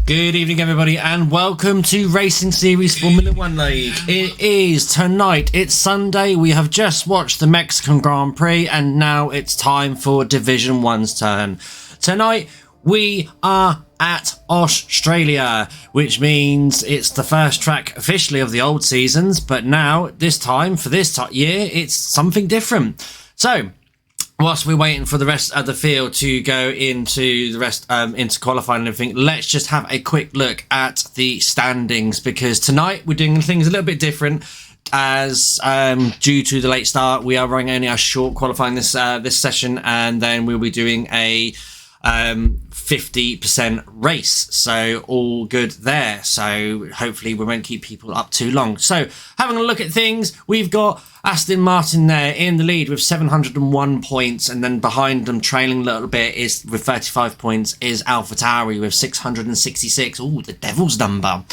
Good evening, everybody, and welcome to Racing Series Formula One League. It is tonight, it's Sunday, we have just watched the Mexican Grand Prix, and now it's time for Division 1's turn. Tonight, we are at Australia, which means it's the first track officially of the old seasons, but now, this time, for this year, it's something different. So, whilst we're waiting for the rest of the field to go into the rest into qualifying and everything, let's just have a quick look at the standings, because tonight we're doing things a little bit different as due to the late start. We are running only a short qualifying this session, and then we'll be doing a 50% race, so all good there. So hopefully we won't keep people up too long. So having a look at things, we've got Aston Martin there in the lead with 701 points, and then behind them, trailing a little bit, is with 35 points is AlphaTauri with 666. Oh, the devil's number.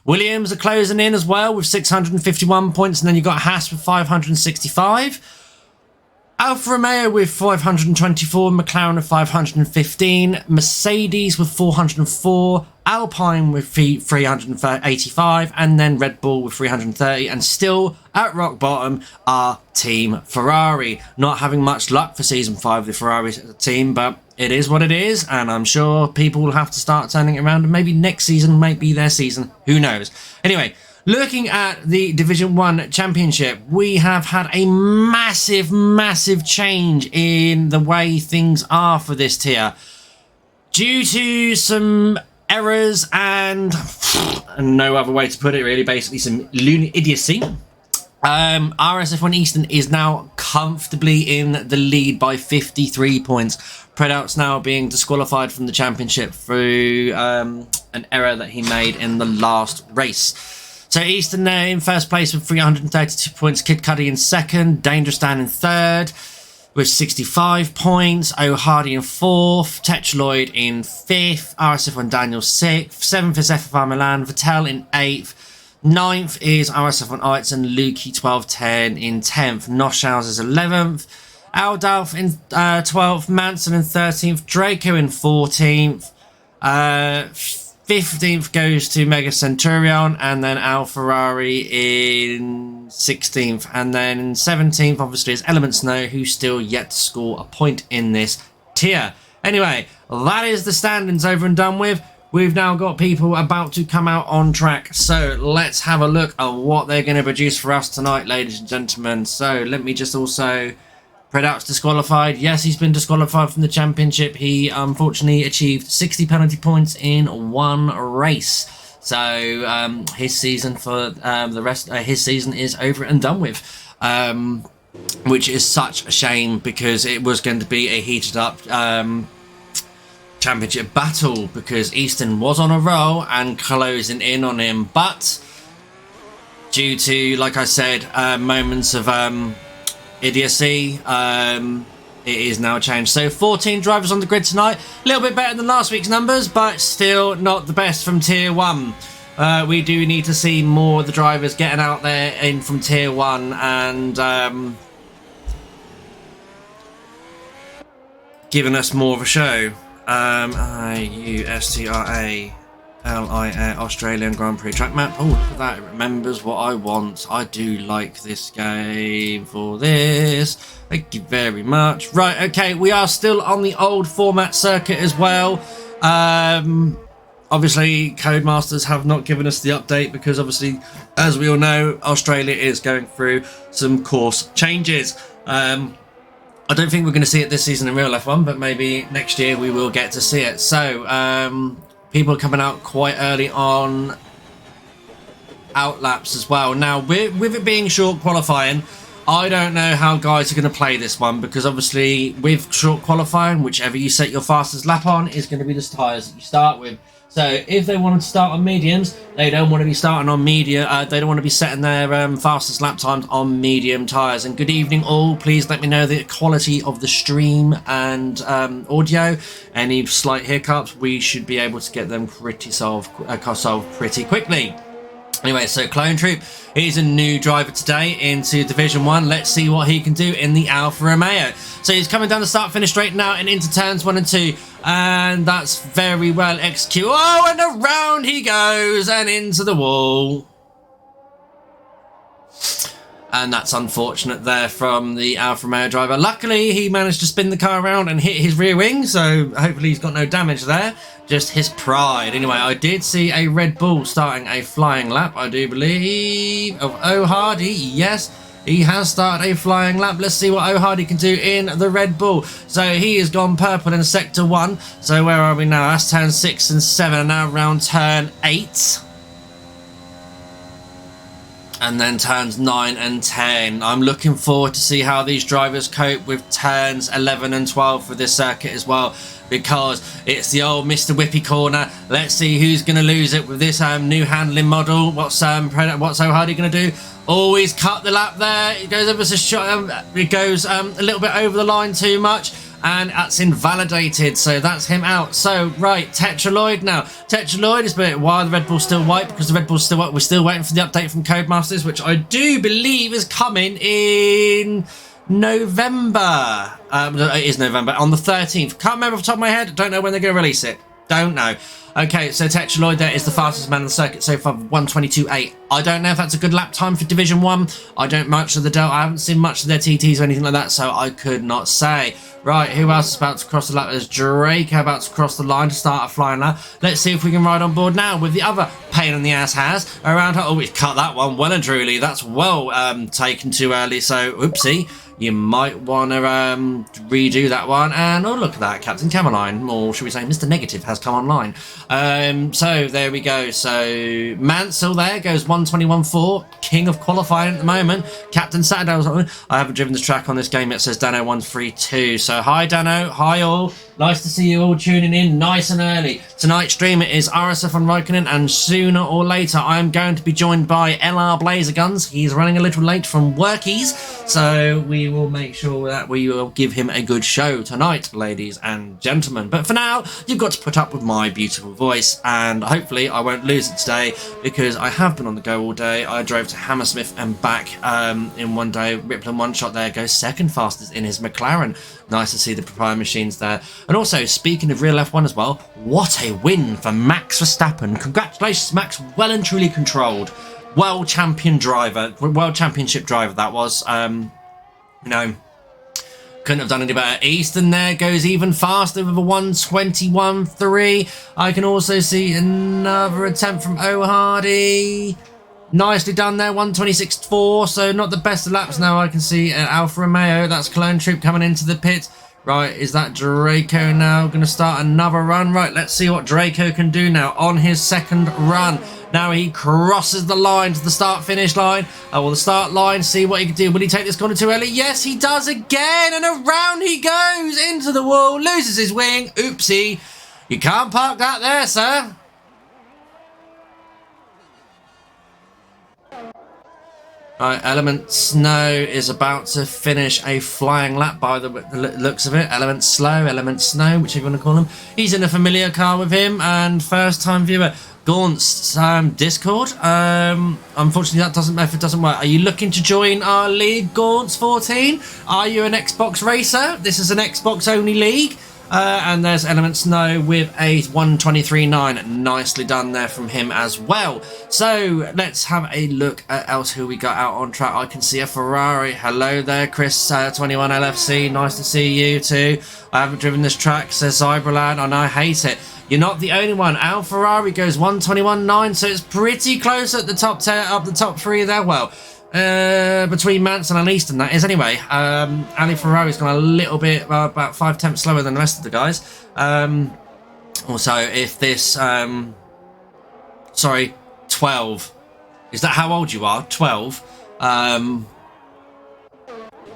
Williams are closing in as well with 651 points, and then you've got Haas with 565. Alfa Romeo with 524, McLaren with 515, Mercedes with 404, Alpine with 385, and then Red Bull with 330, and still at rock bottom are Team Ferrari. Not having much luck for Season 5 of the Ferrari team, but it is what it is, and I'm sure people will have to start turning it around, and maybe next season might be their season. Who knows? Anyway, looking at the Division 1 Championship, we have had a massive change in the way things are for this tier. Due to some errors and no other way to put it really, basically some lunar idiocy, RSF1 Eastern is now comfortably in the lead by 53 points. Predout's now being disqualified from the championship through an error that he made in the last race. So Easton there in first place with 332 points. Kid Cudi in second. Dangerous Dan in third with 65 points. O'Hardy in fourth. Tetchloyd in fifth. RSF1 Daniel sixth. Seventh is S05 Milan. Vettel in eighth. Ninth is RSF1 Eitz and Lukey 1210 in 10th. Noshaus is 11th. Aldalf in 12th. Manson in 13th. Draco in 14th. 15th goes to Mega Centurion, and then Alferrari in 16th, and then 17th obviously is Element Snow, who's still yet to score a point in this tier. Anyway, that is the standings over and done with. We've now got people about to come out on track, so let's have a look at what they're going to produce for us tonight, ladies and gentlemen. So let me just also... Predout's disqualified. Yes, he's been disqualified from the championship. He unfortunately achieved 60 penalty points in one race. So his season for the rest, his season is over and done with, which is such a shame, because it was going to be a heated up championship battle, because Easton was on a roll and closing in on him, but due to, like I said, moments of idiocy, it is now changed. So 14 drivers on the grid tonight, a little bit better than last week's numbers, but still not the best from tier 1. We do need to see more of the drivers getting out there in from tier 1 and giving us more of a show. IUSTRA LIA Australian Grand Prix track map. Oh, look at that. It remembers what I want. I do like this game for this. Thank you very much. Right, okay, we are still on the old format circuit as well. Obviously, Codemasters have not given us the update because obviously, as we all know, Australia is going through some course changes. I don't think we're going to see it this season in real F1, but maybe next year we will get to see it. So, people are coming out quite early on outlaps as well. Now, with it being short qualifying, I don't know how guys are going to play this one, because obviously with short qualifying, whichever you set your fastest lap on is going to be the tyres that you start with. So if they wanted to start on mediums, they don't want to be starting on medium. They don't want to be setting their fastest lap times on medium tyres. And good evening all. Please let me know the quality of the stream and audio. Any slight hiccups, we should be able to get them solved pretty quickly. Anyway, so Clone Troop, he's a new driver today into Division 1. Let's see what he can do in the Alfa Romeo. So he's coming down the start-finish straight now and into turns 1 and 2. And that's very well executed. Oh, and around he goes and into the wall. And that's unfortunate there from the Alfa Romeo driver. Luckily, he managed to spin the car around and hit his rear wing, so hopefully he's got no damage there. Just his pride. Anyway, I did see a Red Bull starting a flying lap, I do believe, of O'Hardy. Yes, he has started a flying lap. Let's see what O'Hardy can do in the Red Bull. So he has gone purple in Sector 1. So where are we now? That's turn 6 and 7, and now round turn 8. And then turns 9 and 10. I'm looking forward to see how these drivers cope with turns 11 and 12 for this circuit as well, because it's the old Mr. Whippy corner. Let's see who's going to lose it with this new handling model. What's O'Hardy going to do? Always cut the lap there. It goes over it goes a little bit over the line too much. And that's invalidated, so that's him out. So, right, Tetraloid now. Tetraloid is, but why the Red Bull's still white? Because the Red Bull's still white. We're still waiting for the update from Codemasters, which I do believe is coming in November. It is November, on the 13th. Can't remember off the top of my head. Don't know when they're going to release it. Don't know. Okay, so Tetraloid there is the fastest man on the circuit so far, 1:22.8. I don't know if that's a good lap time for Division 1. I don't much of the Delta. I haven't seen much of their TTs or anything like that, so I could not say. Right, who else is about to cross the lap? There's Draco about to cross the line to start a flying lap. Let's see if we can ride on board now with the other pain in the ass has around her. Oh, we've cut that one well and truly. That's well taken too early, so oopsie. You might want to redo that one. And oh, look at that, Captain Cameline, or should we say Mr. Negative has come online. So there we go. So Mansell there goes 1:21.4, king of qualifying at the moment. Captain Saturday was on. I haven't driven this track on this game. It says Dano 132. So hi Dano, hi all. Nice to see you all tuning in nice and early. Tonight's stream it is RSF1 Raikkonen, and sooner or later I am going to be joined by LR Blazer Guns. He's running a little late from workies, so we will make sure that we will give him a good show tonight, ladies and gentlemen. But for now, you've got to put up with my beautiful voice, and hopefully I won't lose it today, because I have been on the go all day. I drove to Hammersmith and back in one day. Ripple in one shot there goes second fastest in his McLaren. Nice to see the proprietary machines there. And also, speaking of real F1 as well, what a win for Max Verstappen. Congratulations, Max. Well and truly controlled. World champion driver. World championship driver, that was. You know, couldn't have done any better. Easton there goes even faster with a 1:21.3. I can also see another attempt from O'Hardy. Nicely done there, 1:26.4, so not the best of laps now. I can see Alfa Romeo, that's Clone Troop coming into the pit. Right, is that Draco now going to start another run? Right, let's see what Draco can do now on his second run. Now he crosses the line to the start-finish line. Well, the start line, see what he can do. Will he take this corner too early? Yes, he does again, and around he goes into the wall, loses his wing. Oopsie. You can't park that there, sir. Right, Element Snow is about to finish a flying lap by the looks of it. Element Slow, Element Snow, whichever you want to call him. He's in a familiar car with him, and first-time viewer. Gaunt's Discord. Unfortunately, that doesn't work. Are you looking to join our league, Gaunt's 14? Are you an Xbox racer? This is an Xbox-only league. And there's Element Snow with a 1:23.9. Nicely done there from him as well. So let's have a look at else who we got out on track. I can see a Ferrari. Hello there, Chris 21 LFC. Nice to see you too. I haven't driven this track, says Cyberland, and I hate it. You're not the only one. Al Ferrari goes 1:21.9, so it's pretty close at the top 10, up the top 3 there. Well, between Manson and Easton, that is. Anyway, Ali Ferrari's gone a little bit, about 5 tenths slower than the rest of the guys. Also, if this, sorry, 12. Is that how old you are? 12.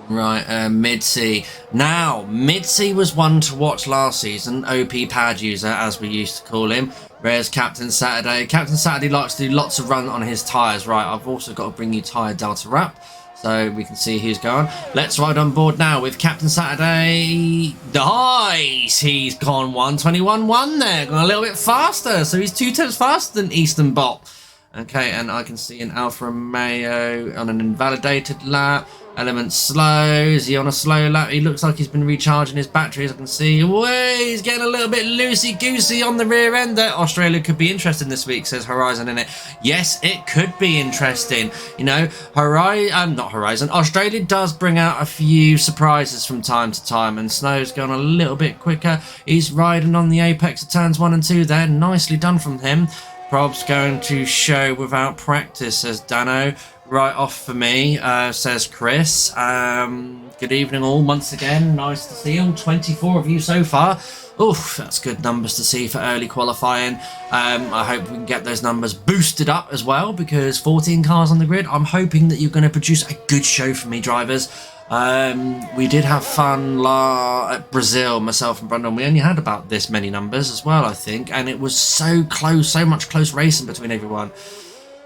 Right, Midsea. Now, Midsea was one to watch last season, OP pad user, as we used to call him. Whereas Captain Saturday. Captain Saturday likes to do lots of run on his tyres. Right, I've also got to bring you tyre delta wrap, so we can see who's going. Let's ride on board now with Captain Saturday. Nice! He's gone 1:21.1 there, gone a little bit faster, so he's 2 tenths faster than Easton Bot. Okay, and I can see an Alfa Romeo on an invalidated lap. Element slow. Is he on a slow lap? He looks like he's been recharging his batteries. I can see. Way, he's getting a little bit loosey-goosey on the rear end there. Australia could be interesting this week, says Horizon in it. Yes, it could be interesting. You know, not Horizon. Australia does bring out a few surprises from time to time, and Snow's going a little bit quicker. He's riding on the apex of turns 1 and 2 there. Nicely done from him. Prob's going to show without practice, says Dano. Right off for me, says Chris. Good evening all once again. Nice to see all 24 of you so far. Oof, that's good numbers to see for early qualifying. I hope we can get those numbers boosted up as well, because 14 cars on the grid. I'm hoping that you're going to produce a good show for me, drivers. We did have fun at Brazil, myself and Brandon. We only had about this many numbers as well, I think, and it was so close, so much close racing between everyone.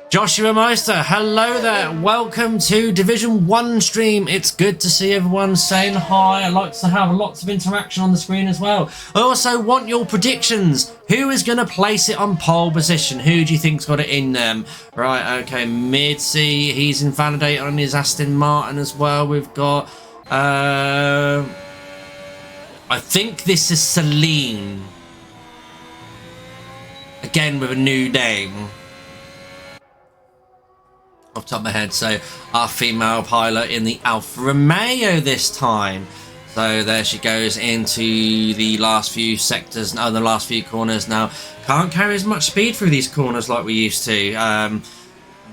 Joshua Meister, hello there. Welcome to Division 1 stream. It's good to see everyone saying hi. I like to have lots of interaction on the screen as well. I also want your predictions. Who is going to place it on pole position? Who do you think's got it in them? Right, okay, Mid-C, he's invalidated on his Aston Martin as well. We've got, I think this is Celine. Again with a new name. Off the top of my head, so our female pilot in the Alfa Romeo this time. So there she goes into the last few sectors, the last few corners now. Can't carry as much speed through these corners like we used to.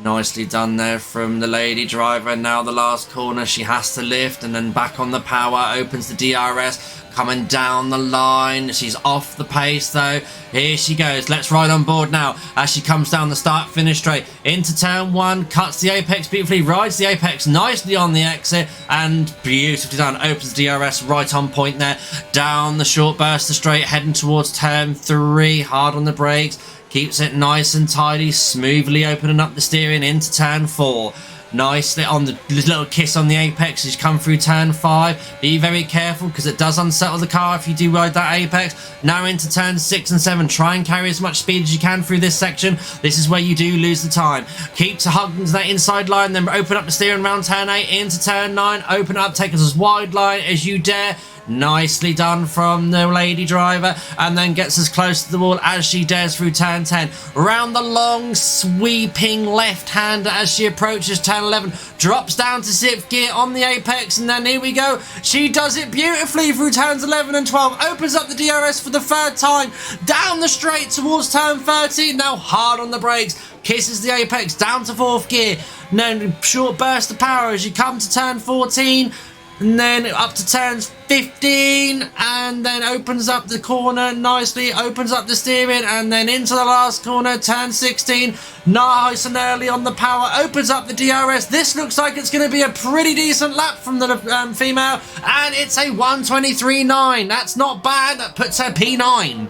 Nicely done there from the lady driver. Now the last corner, she has to lift and then back on the power, opens the DRS. Coming down the line, she's off the pace though. Here she goes, let's ride on board now as she comes down the start finish straight into turn 1, cuts the apex beautifully, rides the apex nicely on the exit, and beautifully done, opens the DRS right on point there, down the short burster straight, heading towards turn 3, hard on the brakes, keeps it nice and tidy, smoothly opening up the steering into turn 4. Nicely on the little kiss on the apex as you come through turn 5. Be very careful because it does unsettle the car if you do ride that apex. Now into turn 6 and 7. Try and carry as much speed as you can through this section. This is where you do lose the time. Keep hugging to that inside line, then open up the steering round turn 8 into turn 9. Open up, take us as wide line as you dare. Nicely done from the lady driver, and then gets as close to the wall as she dares through turn 10. Round the long sweeping left-hander as she approaches turn 11. Drops down to 6th gear on the apex, and then here we go. She does it beautifully through turns 11 and 12. Opens up the DRS for the 3rd time. Down the straight towards turn 13. Now hard on the brakes. Kisses the apex down to 4th gear. And then short burst of power as you come to turn 14. And then up to turns 15, and then opens up the corner nicely, opens up the steering, and then into the last corner, turn 16, nice and early on the power, opens up the DRS. This looks like it's going to be a pretty decent lap from the female, and it's a 1:23.9. That's not bad, that puts her P9.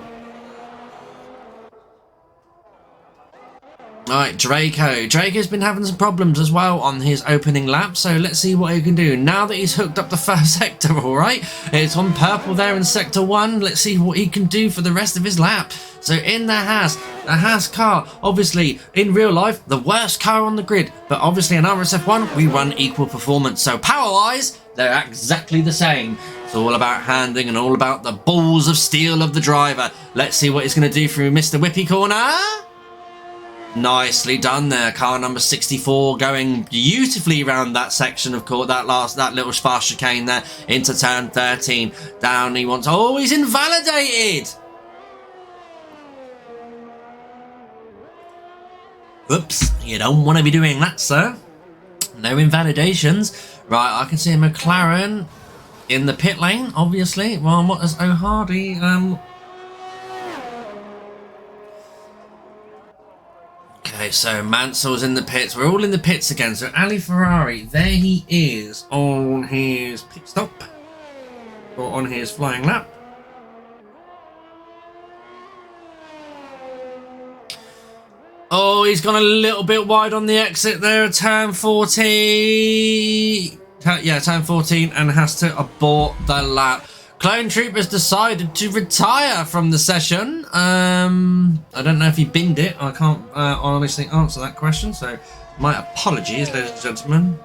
Alright, Draco's been having some problems as well on his opening lap, so let's see what he can do. Now that he's hooked up the first sector, alright? It's on purple there in sector 1. Let's see what he can do for the rest of his lap. So in the Haas car, obviously, in real life, the worst car on the grid. But obviously in RSF1, we run equal performance. So power-wise, they're exactly the same. It's all about handling and all about the balls of steel of the driver. Let's see what he's going to do through Mr. Whippy corner. Nicely done there. Car number 64 going beautifully around that section of course, that little fast chicane there into turn 13. Down he wants. Oh, he's invalidated. Oops, you don't want to be doing that, sir. No invalidations. Right, I can see a McLaren in the pit lane, obviously. Well, what is O'Hardy? Okay, so Mansell's in the pits. We're all in the pits again. So Ali Ferrari, there he is on his pit stop. Or on his flying lap. Oh, he's gone a little bit wide on the exit there at turn 14. Yeah, turn 14, and has to abort the lap. Clone Troop has decided to retire from the session. I don't know if he binned it. I can't honestly answer that question, so my apologies, ladies and gentlemen.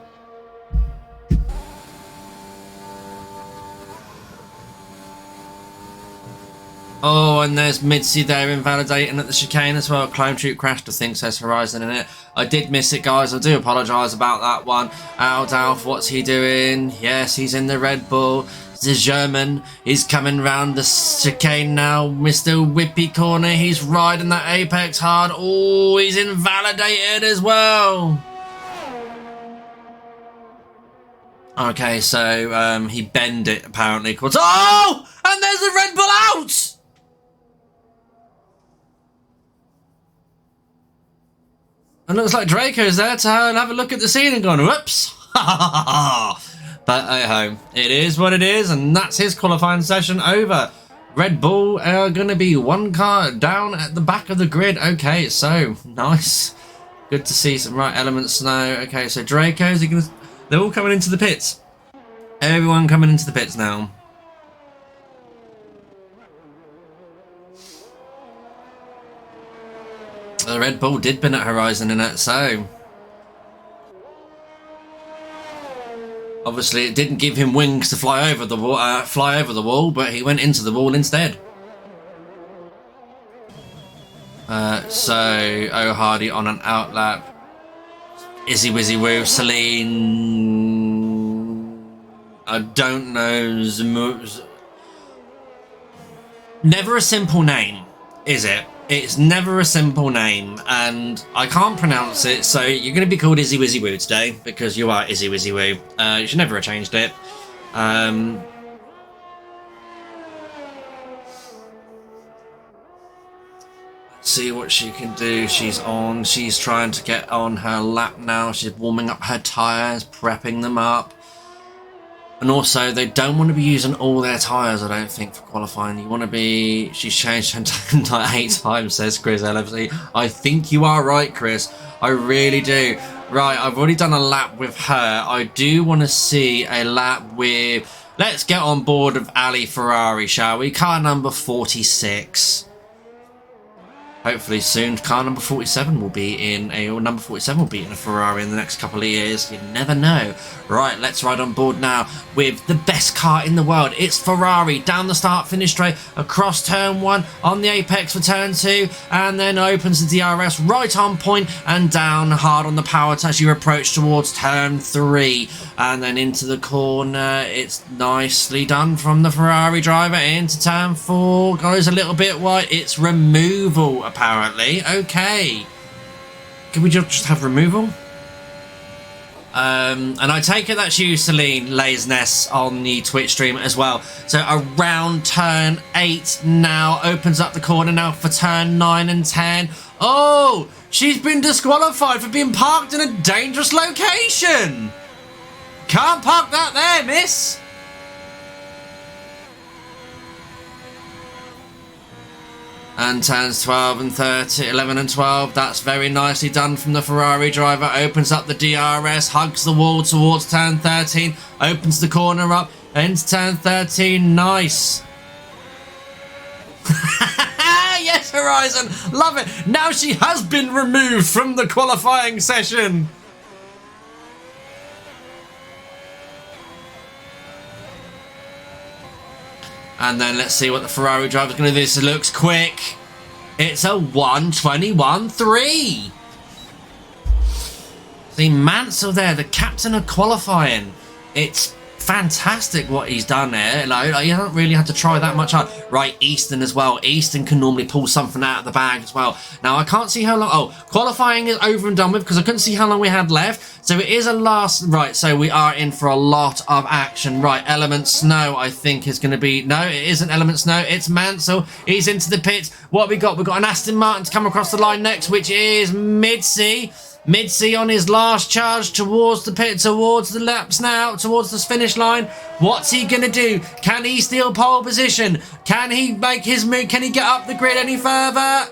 Oh, and there's Midsi there invalidating at the chicane as well. Clone Troop crashed, I think, says Horizon in it. I did miss it, guys. I do apologise about that one. Aldalf, what's he doing? Yes, he's in the Red Bull. The German, he's coming round the chicane now. Mr. Whippy Corner, he's riding that apex hard. Oh, he's invalidated as well. Okay, so he bend it apparently. Oh, and there's the Red Bull out. And looks like Draco's there to have a look at the scene and gone, whoops. But hey-ho, it is what it is, and that's his qualifying session over. Red Bull are going to be one car down at the back of the grid. Okay, so nice. Good to see some right Element Snow. Okay, so Draco's, they're all coming into the pits. Everyone coming into the pits now. The Red Bull did bin at Horizon in it, so obviously it didn't give him wings to fly over the wall, but he went into the wall instead. So Oh Hardy on an outlap. Izzy Wizzy Woo, Celine. I don't know. Never a simple name, is it? It's never a simple name, and I can't pronounce it, so you're going to be called Izzy Wizzy Woo today, because you are Izzy Wizzy Woo. You should never have changed it. Let's see what she can do. She's trying to get on her lap now. She's warming up her tyres, prepping them up. And also, they don't want to be using all their tyres, I don't think, for qualifying. You want to be... She's changed her tyre 8 times, says Chris LFC. I think you are right, Chris. I really do. Right, I've already done a lap with her. I do want to see a lap with... Let's get on board of Ali Ferrari, shall we? Car number 46. Hopefully soon, car number 47 will be in number 47 will be in a Ferrari in the next couple of years. You never know. Right, let's ride on board now with the best car in the world. It's Ferrari down the start-finish straight, across turn 1, on the apex for turn 2, and then opens the DRS right on point and down hard on the power as you approach towards turn 3, and then into the corner. It's nicely done from the Ferrari driver into turn 4. Goes a little bit wide. It's removal, apparently. Okay. Can we just have removal? And I take it that's you, Celine Lazeness, on the Twitch stream as well. So around turn 8 now, opens up the corner now for turn 9 and 10. Oh, she's been disqualified for being parked in a dangerous location. Can't park that there, miss. And turns 12 and 30, 11 and 12. That's very nicely done from the Ferrari driver. Opens up the DRS, hugs the wall towards turn 13. Opens the corner up into turn 13. Nice. Yes, Horizon. Love it. Now she has been removed from the qualifying session. And then let's see what the Ferrari driver's going to do. This looks quick. It's a 1:21.3. See, Mansell there, the captain of qualifying. It's fantastic what he's done there. Like, you don't really have to try that much hard. Right, Easton as well. Easton can normally pull something out of the bag as well. Now, I can't see how long... Oh, qualifying is over and done with because I couldn't see how long we had left. So it is a last... Right, so we are in for a lot of action. Right, Element Snow, I think, is going to be... No, it isn't Element Snow. It's Mansell. He's into the pits. What have we got? We've got an Aston Martin to come across the line next, which is Midsi. Midsi on his last charge towards the pit, towards the laps now, towards the finish line. What's he going to do? Can he steal pole position? Can he make his move? Can he get up the grid any further?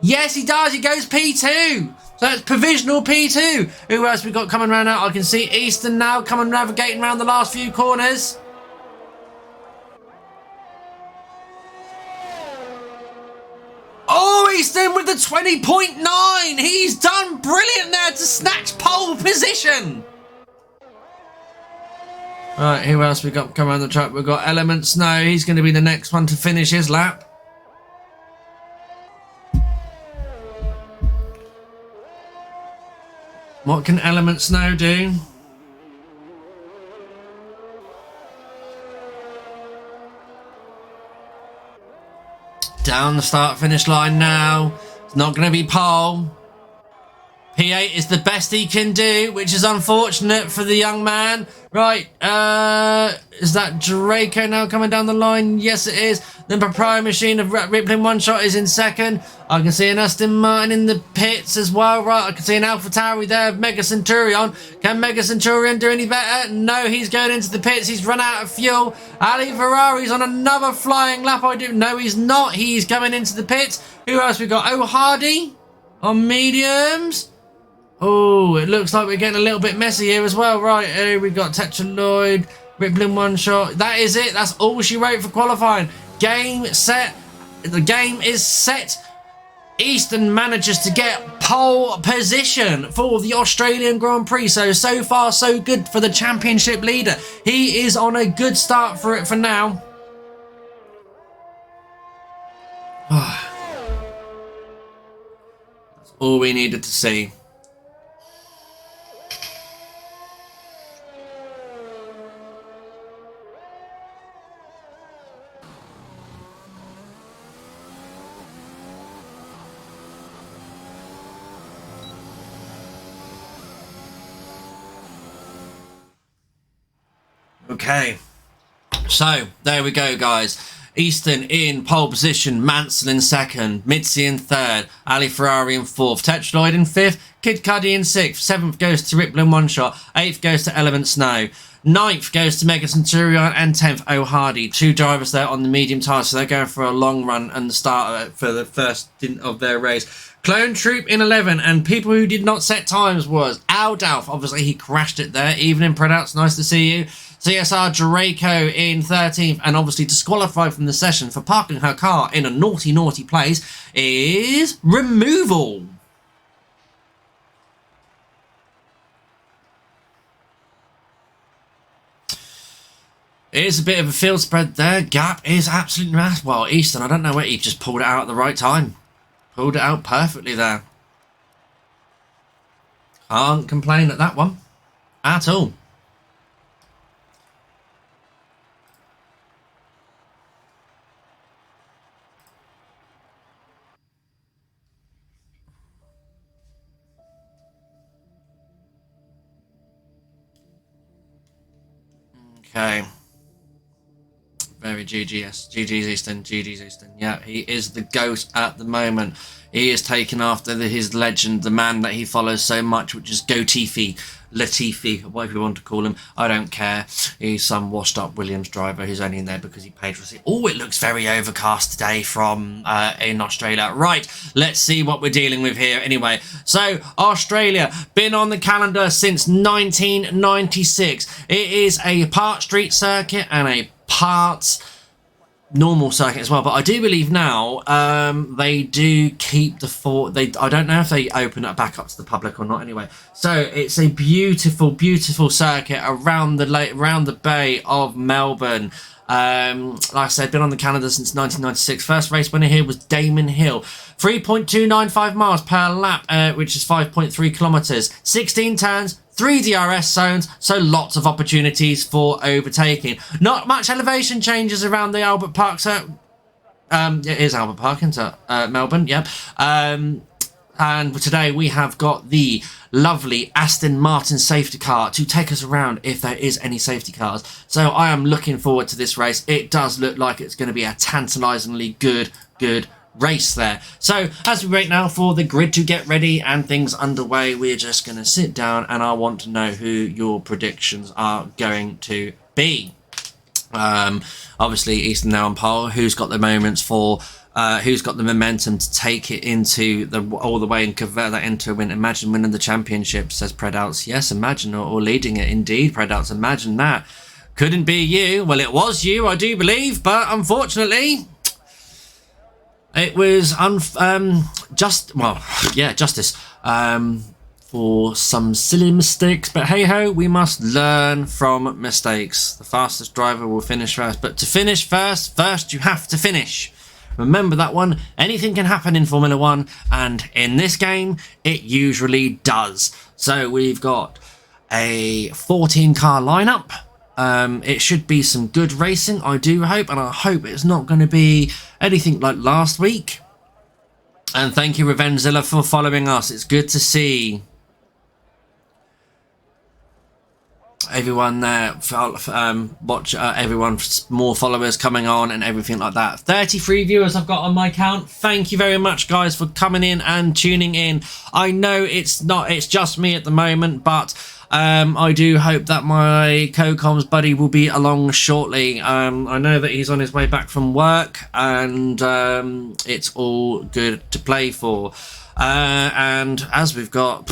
Yes, he does. He goes P2. So it's provisional P2. Who else we got coming around now? I can see Easton now coming navigating around the last few corners. Easton with the 20.9. He's done brilliant there to snatch pole position. Alright, who else we got coming around the track? We've got Element Snow. He's going to be the next one to finish his lap. What can Element Snow do? Down the start-finish line now. It's not going to be pole. P8 is the best he can do, which is unfortunate for the young man. Right, is that Draco now coming down the line? Yes, it is. The Proprietary Machine of Rippling One Shot is in second. I can see an Aston Martin in the pits as well. Right, I can see an Alpha Tauri there of Mega Centurion. Can Mega Centurion do any better? No, he's going into the pits. He's run out of fuel. Ali Ferrari's on another flying lap. No, he's not. He's coming into the pits. Who else we got? Oh, Hardy on mediums. Oh, it looks like we're getting a little bit messy here as well. Right, we got Tetraloid, Rippling One Shot. That is it. That's all she wrote for qualifying. Game set. The game is set. Easton manages to get pole position for the Australian Grand Prix. So far, so good for the championship leader. He is on a good start for it for now. That's all we needed to see. Okay, so there we go, guys. Easton in pole position, Mansell in second, Mitzi in third, Ali Ferrari in fourth, Tetraloid in fifth, Kid Cudi in sixth, seventh goes to Rippling One Shot, eighth goes to Element Snow, ninth goes to Mega Centurion, and 10th Oh Hardy. Two drivers there on the medium tyres, so they're going for a long run and the start for the first stint of their race. Clone Troop in 11, and people who did not set times was Aldalf. Obviously, he crashed it there. Evening Predouts, nice to see you. CSR Draco in 13th, and obviously disqualified from the session for parking her car in a naughty place is Removal. It is a bit of a field spread there. Gap is absolutely massive. Well, Easton, I don't know where he just pulled it out at the right time. Pulled it out perfectly there. Can't complain at that one at all. Okay. Very GGS. GG's Easton. GG's Easton. Yeah, he is the GOAT at the moment. He is taken after his legend, the man that he follows so much, which is Latifi, whatever you want to call him. I don't care. He's some washed up Williams driver who's only in there because he paid for it. Oh, it looks very overcast today from in Australia. Right, let's see what we're dealing with here. Anyway, so Australia, been on the calendar since 1996. It is a part street circuit and a part normal circuit as well, but I do believe now they do keep the I don't know if they open it back up to the public or not anyway. So it's a beautiful circuit around the Bay of Melbourne. Like I said, been on the calendar since 1996. First race winner here was Damon Hill. 3.295 miles per lap, which is 5.3 kilometers, 16 turns, 3 DRS zones, so lots of opportunities for overtaking. Not much elevation changes around the Albert Park. It is Albert Park, isn't it? Melbourne, yep. And today we have got the lovely Aston Martin safety car to take us around if there is any safety cars. So I am looking forward to this race. It does look like it's going to be a tantalisingly good race there. So as we wait now for the grid to get ready and things underway, we're just going to sit down and I want to know who your predictions are going to be. Obviously Easton now on pole. Who's got the moments for who's got the momentum to take it into all the way and convert that into a win? Imagine winning the championship, says Predouts. Yes, imagine, or leading it. Indeed, Predouts, imagine that. Couldn't be you. Well, it was you, I do believe, but unfortunately It was justice for some silly mistakes, but hey ho, we must learn from mistakes. The fastest driver will finish first, but to finish first you have to finish. Remember that one. Anything can happen in Formula 1, and in this game it usually does. So we've got a 14 car lineup. It should be some good racing, I do hope, and I hope it's not going to be anything like last week. And thank you, Revengezilla, for following us. It's good to see everyone there, everyone, more followers coming on and everything like that. 33 viewers I've got on my account. Thank you very much, guys, for coming in and tuning in. I know it's just me at the moment, but I do hope that my co-coms buddy will be along shortly. I know that he's on his way back from work, and it's all good to play for. And as we've got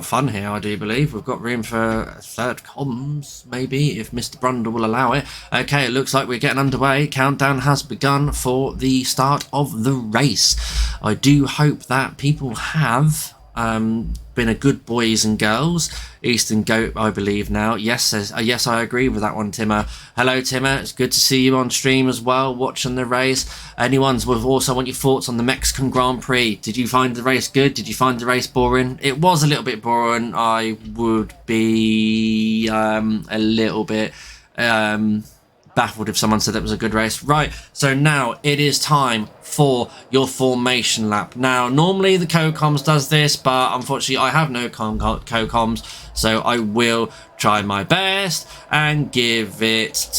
fun here, I do believe. We've got room for a third comms, maybe, if Mr. Brundle will allow it. Okay, it looks like we're getting underway. Countdown has begun for the start of the race. I do hope that people have been a good boys and girls. Eastern Goat, I believe now. Yes, says yes, I agree with that one, Timmer. Hello, Timmer. It's good to see you on stream as well, watching the race. Anyone's would also want your thoughts on the Mexican Grand Prix. Did you find the race good? Did you find the race boring? It was a little bit boring. I would be a little bit baffled if someone said it was a good race. Right, so now it is time for your formation lap. Now, normally the co-coms does this, but unfortunately I have no co-coms, so I will try my best and give it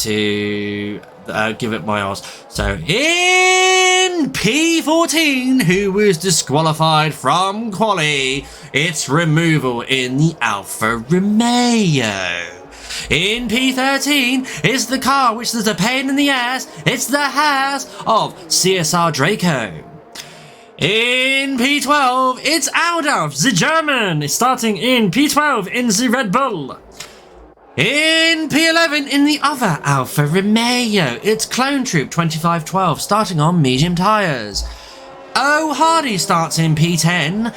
my odds. So in P14, who was disqualified from quali, it's removal in the Alfa Romeo. In P13 is the car which is a pain in the ass. It's the Haas of CSR Draco. In P12, it's Adolf, the German, is starting in P12 in the Red Bull. In P11, in the other Alfa Romeo, it's Clone Troop 2512, starting on medium tyres. Oh, Hardy starts in P10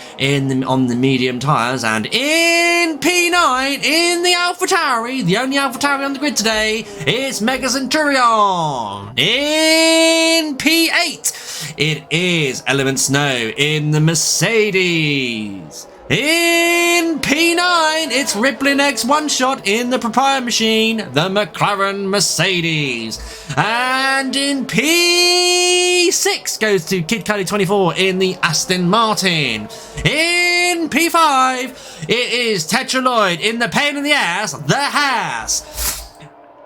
on the medium tyres, and in P9 in the AlphaTauri, the only AlphaTauri on the grid today, it's Mega Centurion. In P8 it is Element Snow in the Mercedes. In P9 it's Rippling X1 Shot in the Propeller Machine, the McLaren Mercedes. And in P6 goes to Kid Cudi 24 in the Aston Martin. In P5 it is Tetraloid in the pain in the ass, the Haas.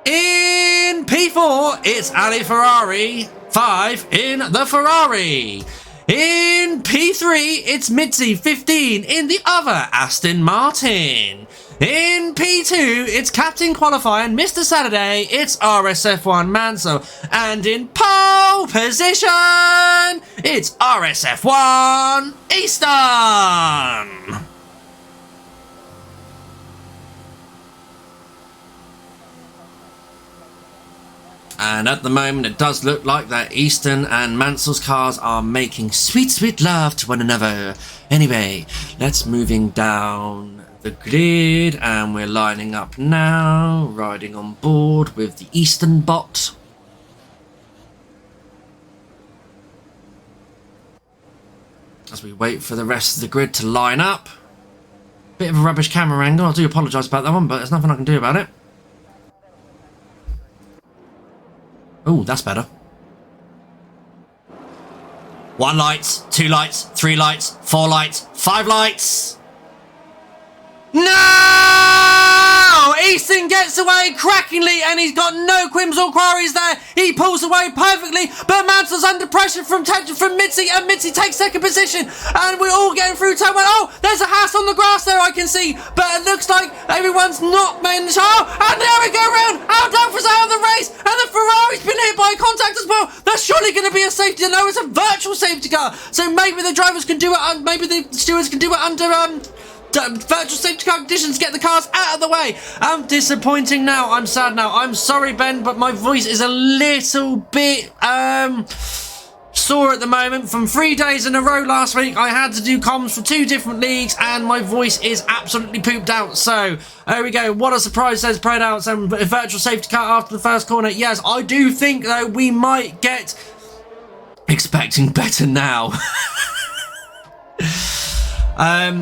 In P4 it's Ali Ferrari 5 in the Ferrari. In P3 it's Mitzi 15 in the other Aston Martin. In P2 it's Captain Qualifying Mr. Saturday, it's RSF1 Mansell. And in pole position it's RSF1 Eastern. And at the moment, it does look like that Eastern and Mansell's cars are making sweet, sweet love to one another. Anyway, let's moving down the grid, and we're lining up now, riding on board with the Eastern bot. As we wait for the rest of the grid to line up. Bit of a rubbish camera angle, I do apologise about that one, but there's nothing I can do about it. Oh, that's better. 1 light, 2 lights, 3 lights, 4 lights, 5 lights. No! Easton gets away crackingly, and he's got no quims or quarries there. He pulls away perfectly, but Mansell's under pressure from Mitzi, and Mitzi takes second position, and we're all getting through turn 1. Oh, there's a Haas on the grass there, I can see, but it looks like everyone's not main the show. And there we go round. Adolfo's out of the race, and the Ferrari's been hit by contact as well. That's surely going to be a safety. No, it's a virtual safety car, so maybe the drivers can do it. Maybe the stewards can do it under virtual safety car conditions, get the cars out of the way. I'm disappointing now. I'm sad now. I'm sorry, Ben, but my voice is a little bit sore at the moment. From 3 days in a row last week, I had to do comms for 2 different leagues, and my voice is absolutely pooped out. So there we go. What a surprise, says Pride Out. And a virtual safety car after the first corner. Yes, I do think though we might get expecting better now.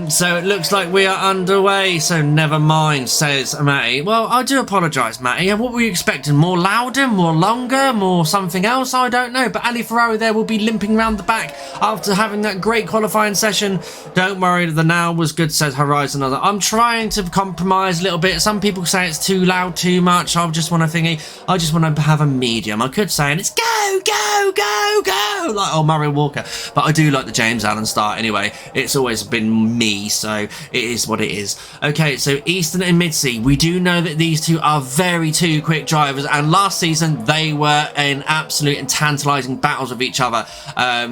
So it looks like we are underway, so never mind, says Matty. Well, I do apologise, Matty. What were you expecting? More louder, more longer, more something else? I don't know. But Ali Ferrari there will be limping round the back after having that great qualifying session. Don't worry, the now was good, says Horizon. I'm trying to compromise a little bit. Some people say it's too loud, too much. I just want to have a medium. I could say, and it's go, go, go, go, like Murray Walker. But I do like the James Allen start anyway. It's always been me, so it is what it is. Okay, so Easton and Midsey, we do know that these two are very two quick drivers, and last season they were in absolute and tantalising battles with each other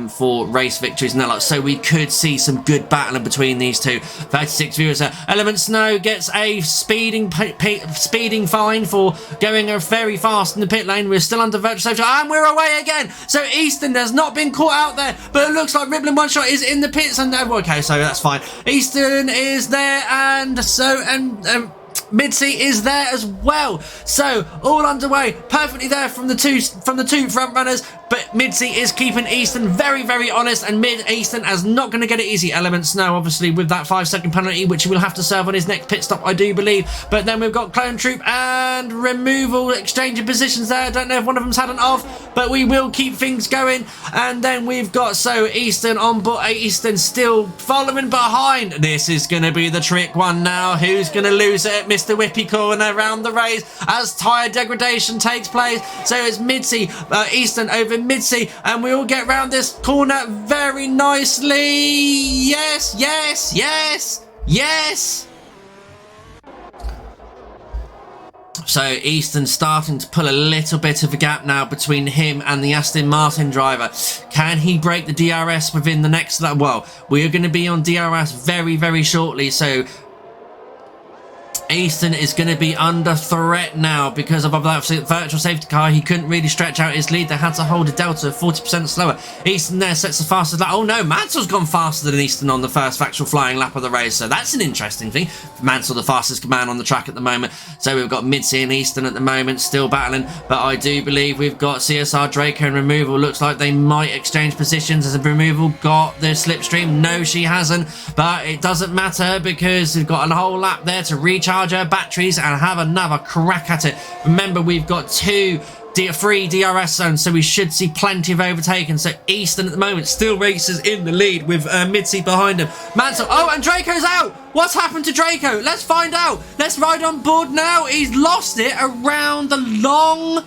for race victories and that lot, so we could see some good battling between these two. 36 viewers there. Element Snow gets a speeding fine for going very fast in the pit lane. We're still under virtual safety and we're away again. So Easton has not been caught out there, but it looks like Riblin One Shot is in the pits, and okay, so that's fine. Easton is there, and so Midsey is there as well. So all underway, perfectly there from the two front runners. But Midsey is keeping Easton very, very honest, and Easton is not going to get it easy. Element Snow, obviously, with that 5-second penalty, which he will have to serve on his next pit stop, I do believe. But then we've got Clone Troop and Removal exchanging positions there. I don't know if one of them's had an off, but we will keep things going. And then we've got, so Easton on board. Easton still following behind. This is going to be the trick one now. Who's going to lose it at Mr. Whippy Corner around the race as tyre degradation takes place? So it's Easton over Midsey, and we all get round this corner very nicely. Yes, yes, yes, yes. So Easton starting to pull a little bit of a gap now between him and the Aston Martin driver. Can he break the DRS within the next? Well, we are going to be on DRS very, very shortly. So Easton is going to be under threat now because of that virtual safety car. He couldn't really stretch out his lead. They had to hold a delta of 40% slower. Easton there sets the fastest lap. Oh no, Mansell's gone faster than Easton on the first actual flying lap of the race. So that's an interesting thing. Mansell, the fastest man on the track at the moment. So we've got Midsey and Easton at the moment still battling. But I do believe we've got CSR, Draco and Removal. Looks like they might exchange positions. As a Removal got the slipstream. No, she hasn't. But it doesn't matter because we've got a whole lap there to recharge her batteries and have another crack at it. Remember, we've got three DRS zones, so we should see plenty of overtaking. So Easton at the moment still races in the lead with Midsey behind him. Mansell, oh, and Draco's out. What's happened to Draco? Let's find out. Let's ride on board now. He's lost it around the long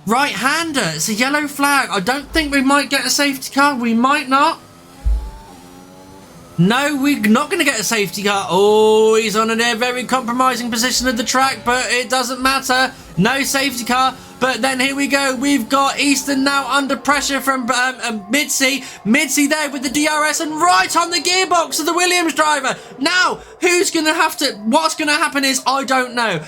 right-hander. It's a yellow flag. I don't think we might get a safety car. We might not. No, we're not going to get a safety car. Oh, he's on a very compromising position of the track, but it doesn't matter. No safety car. But then here we go. We've got Easton now under pressure from Midsey. Midsey there with the DRS and right on the gearbox of the Williams driver. Now, what's going to happen is, I don't know.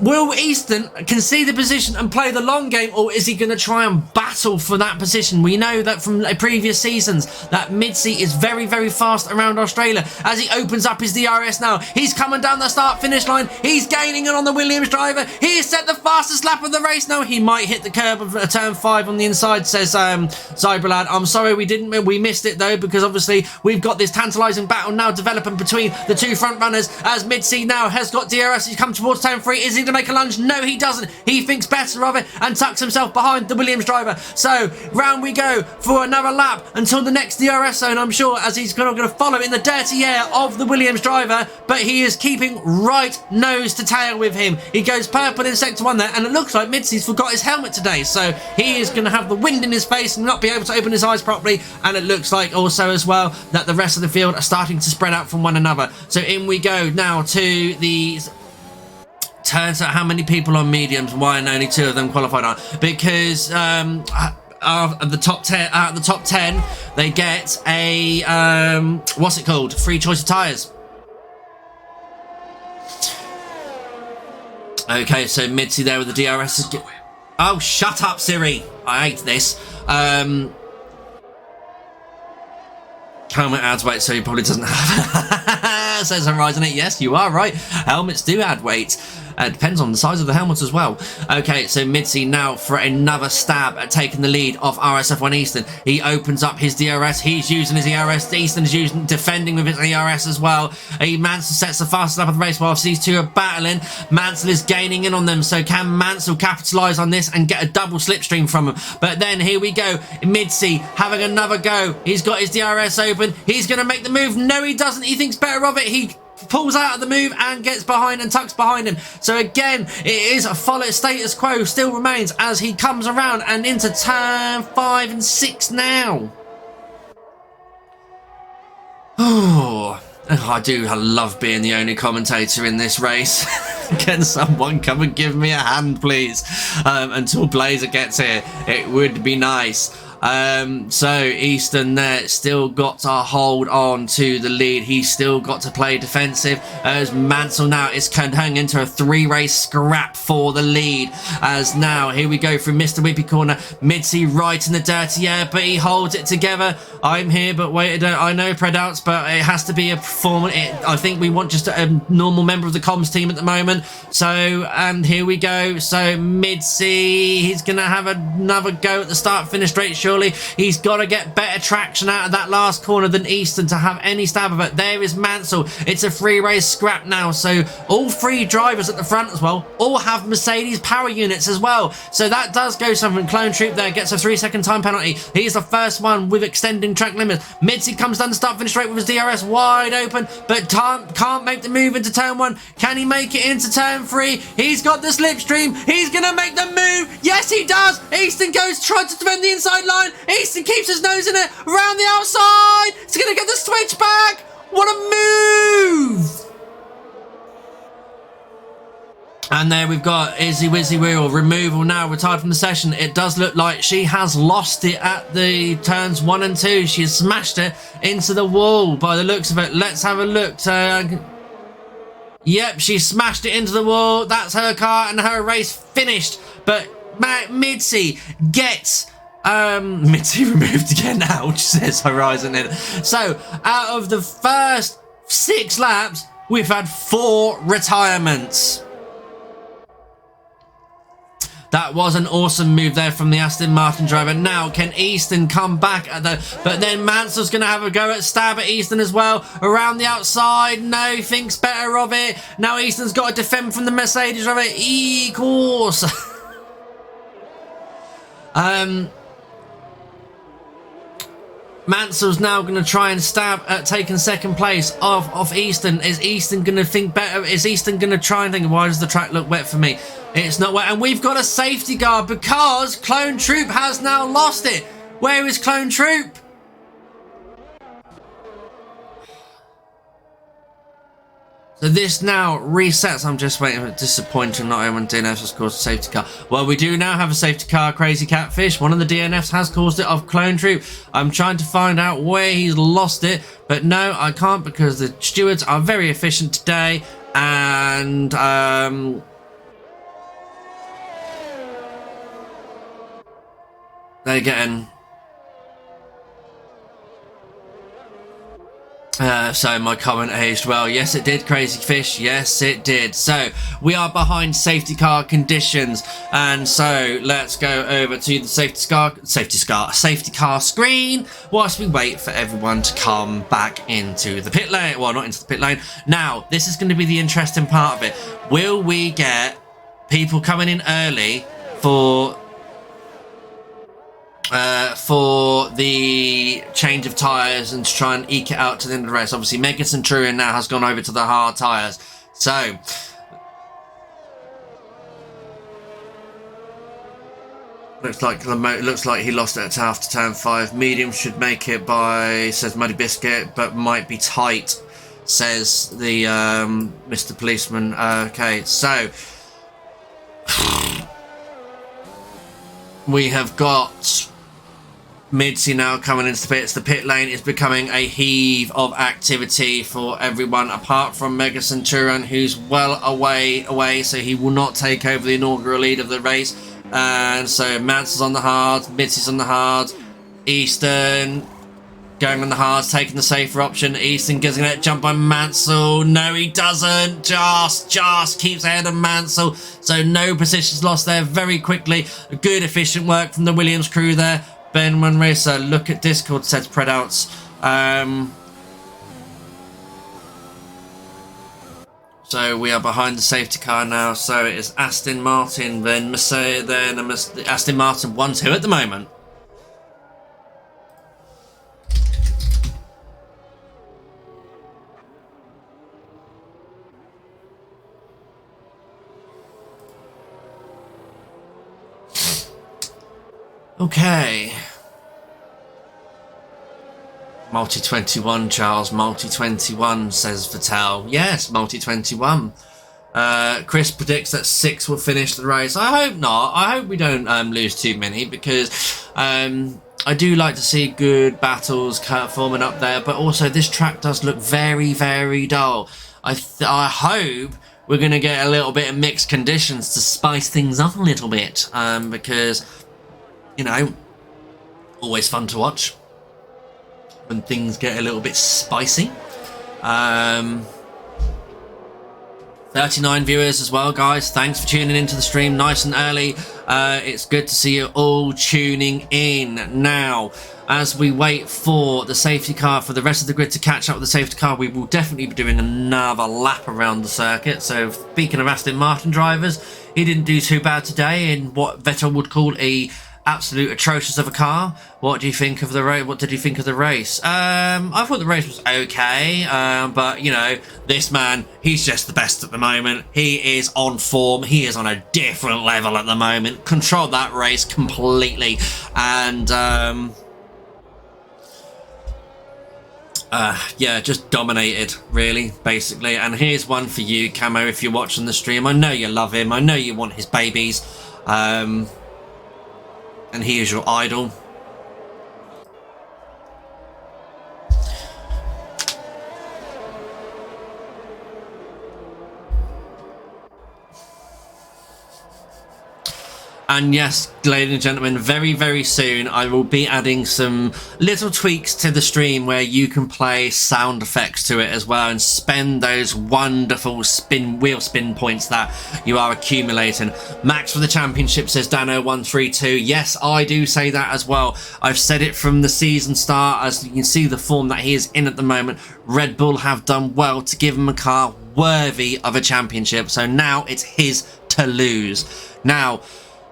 Will Easton concede the position and play the long game, or is he going to try and battle for that position? We know that from previous seasons that Midsey is very, very fast around Australia. As he opens up his DRS now, he's coming down the start-finish line. He's gaining it on the Williams driver. He has set the fastest lap of the race now. He might hit the curb of turn 5 on the inside, says Cyberlad. I'm sorry we missed it though, because obviously we've got this tantalising battle now developing between the two front runners as Midsey now has got DRS. He's come towards turn 3. Is he going to make a lunge? No, he doesn't. He thinks better of it and tucks himself behind the Williams driver. So round we go for another lap until the next DRS zone, I'm sure, as he's going to follow in the dirty air of the Williams driver, but he is keeping right nose to tail with him. He goes purple in sector 1 there, and it looks like Midsey's forgot his helmet today, so he is going to have the wind in his face and not be able to open his eyes properly. And it looks like also as well that the rest of the field are starting to spread out from one another. So in we go now to the turns out how many people on mediums, why and only 2 of them qualified on, because of the top 10, out of the top 10, they get a what's it called? Free choice of tyres. Okay, so Mitzi there with the DRS is. Oh, shut up, Siri! I hate this. Helmet adds weight, so he probably doesn't have. Says Horizon 8. Yes, you are right. Helmets do add weight. Depends on the size of the helmet as well. Okay, so Mitzi now for another stab at taking the lead off RSF1 Easton. He opens up his DRS. He's using his ERS. Easton is defending with his ERS as well. Mansell sets the fastest lap of the race whilst these two are battling. Mansell is gaining in on them. So can Mansell capitalise on this and get a double slipstream from him? But then here we go. Mitzi having another go. He's got his DRS open. He's going to make the move. No, he doesn't. He thinks better of it. He pulls out of the move and gets behind and tucks behind him. So again, it is a follow status quo still remains as he comes around and into turn 5 and 6 now. Oh, I love being the only commentator in this race. Can someone come and give me a hand, please? Until Blazer gets here, it would be nice. So Easton there still got to hold on to the lead. He's still got to play defensive as Mansell now is turning into a 3-race scrap for the lead. As now here we go through Mr. Whippy corner. Mitzi right in the dirty air, but he holds it together. I'm here, but wait, I know Predouts, but it has to be a performance. I think we want just a normal member of the comms team at the moment. So and here we go. So Mitzi, he's gonna have another go at the start finish straight. Surely he's got to get better traction out of that last corner than Easton to have any stab of it. There is Mansell. It's a 3-race scrap now. So all 3 drivers at the front as well all have Mercedes power units as well. So that does go something. Clone Troop there gets a 3-second time penalty. He's the first one with extending track limits. Mitzi comes down the start finish straight with his DRS wide open, but can't make the move into turn 1. Can he make it into turn 3? He's got the slipstream. He's going to make the move. Yes, he does. Easton goes, tries to defend the inside line. Easton keeps his nose in it, around the outside. He's going to get the switch back. What a move! And there we've got Izzy Wizzy Wheel removal now, retired from the session. It does look like she has lost it at the turns 1 and 2. She has smashed it into the wall by the looks of it. Let's have a look. Yep, she smashed it into the wall. That's her car and her race finished. But Mitzi gets Mitzi removed again. Ouch, says Horizon. So out of the first 6 laps, we've had 4 retirements. That was an awesome move there from the Aston Martin driver. Now, can Easton come back at the... But then Mansell's going to have a go at stab at Easton as well. Around the outside. No, he thinks better of it. Now Easton's got to defend from the Mercedes driver. E-course. Mansell's now going to try and stab at taking second place off Easton. Is Easton going to think better? Is Easton going to try and think, why does the track look wet for me? It's not wet. And we've got a safety car because Clone Troop has now lost it. Where is Clone Troop? So this now resets. I'm just waiting for disappointing. Not everyone DNFs has caused a safety car. Well, we do now have a safety car, Crazy Catfish. One of the DNFs has caused it of Clone Troop. I'm trying to find out where he's lost it. But no, I can't because the stewards are very efficient today. And they're getting... So my comment aged well. Yes, it did, Crazy Fish. Yes, it did. So we are behind safety car conditions, and so let's go over to the safety car screen whilst we wait for everyone to come back into the pit lane. Well, not into the pit lane. Now, this is going to be the interesting part of it. Will we get people coming in early for the change of tyres and to try and eke it out to the end of the race? Obviously, Mega Centurion now has gone over to the hard tyres. So, looks like he lost it after turn 5. Medium should make it by, says Muddy Biscuit, but might be tight, says the Mr. Policeman. Okay, so we have got Midsy now coming into the pits. The pit lane is becoming a heave of activity for everyone, apart from Mega Centurion, who's well away, so he will not take over the inaugural lead of the race. And so Mansell's on the hard, Midsy's on the hard, Easton going on the hard, taking the safer option. Easton gets a jump by Mansell. No, he doesn't. Just keeps ahead of Mansell. So no positions lost there very quickly. Good, efficient work from the Williams crew there. Ben Racer, look at Discord sets prinouts. So we are behind the safety car now. So it is Aston Martin, then Mercedes, then Aston Martin 1-2 at the moment. Okay. Multi-21, Charles. Multi-21, says Vettel. Yes, multi-21. Chris predicts that 6 will finish the race. I hope not. I hope we don't lose too many, because I do like to see good battles forming up there. But also, this track does look very, very dull. I hope we're going to get a little bit of mixed conditions to spice things up a little bit. Because, you know, always fun to watch when things get a little bit spicy. 39 viewers as well, guys. Thanks for tuning into the stream nice and early. It's good to see you all tuning in. Now, as we wait for the safety car, for the rest of the grid to catch up with the safety car, we will definitely be doing another lap around the circuit. So speaking of Aston Martin drivers, he didn't do too bad today in what Vettel would call a absolute atrocious of a car. What do you think of the race? What did you think of the race? I thought the race was okay, but you know, this man, he's just the best at the moment. He is on form. He is on a different level at the moment. Controlled that race completely, and yeah, just dominated, really, basically. And here's one for you, Camo, if you're watching the stream. I know you love him. I know you want his babies. And he is your idol. And yes, ladies and gentlemen, very, very soon I will be adding some little tweaks to the stream where you can play sound effects to it as well and spend those wonderful wheel spin points that you are accumulating. Max for the championship, says Dano132. Yes, I do say that as well. I've said it from the season start. As you can see the form that he is in at the moment, Red Bull have done well to give him a car worthy of a championship. So now it's his to lose. Now,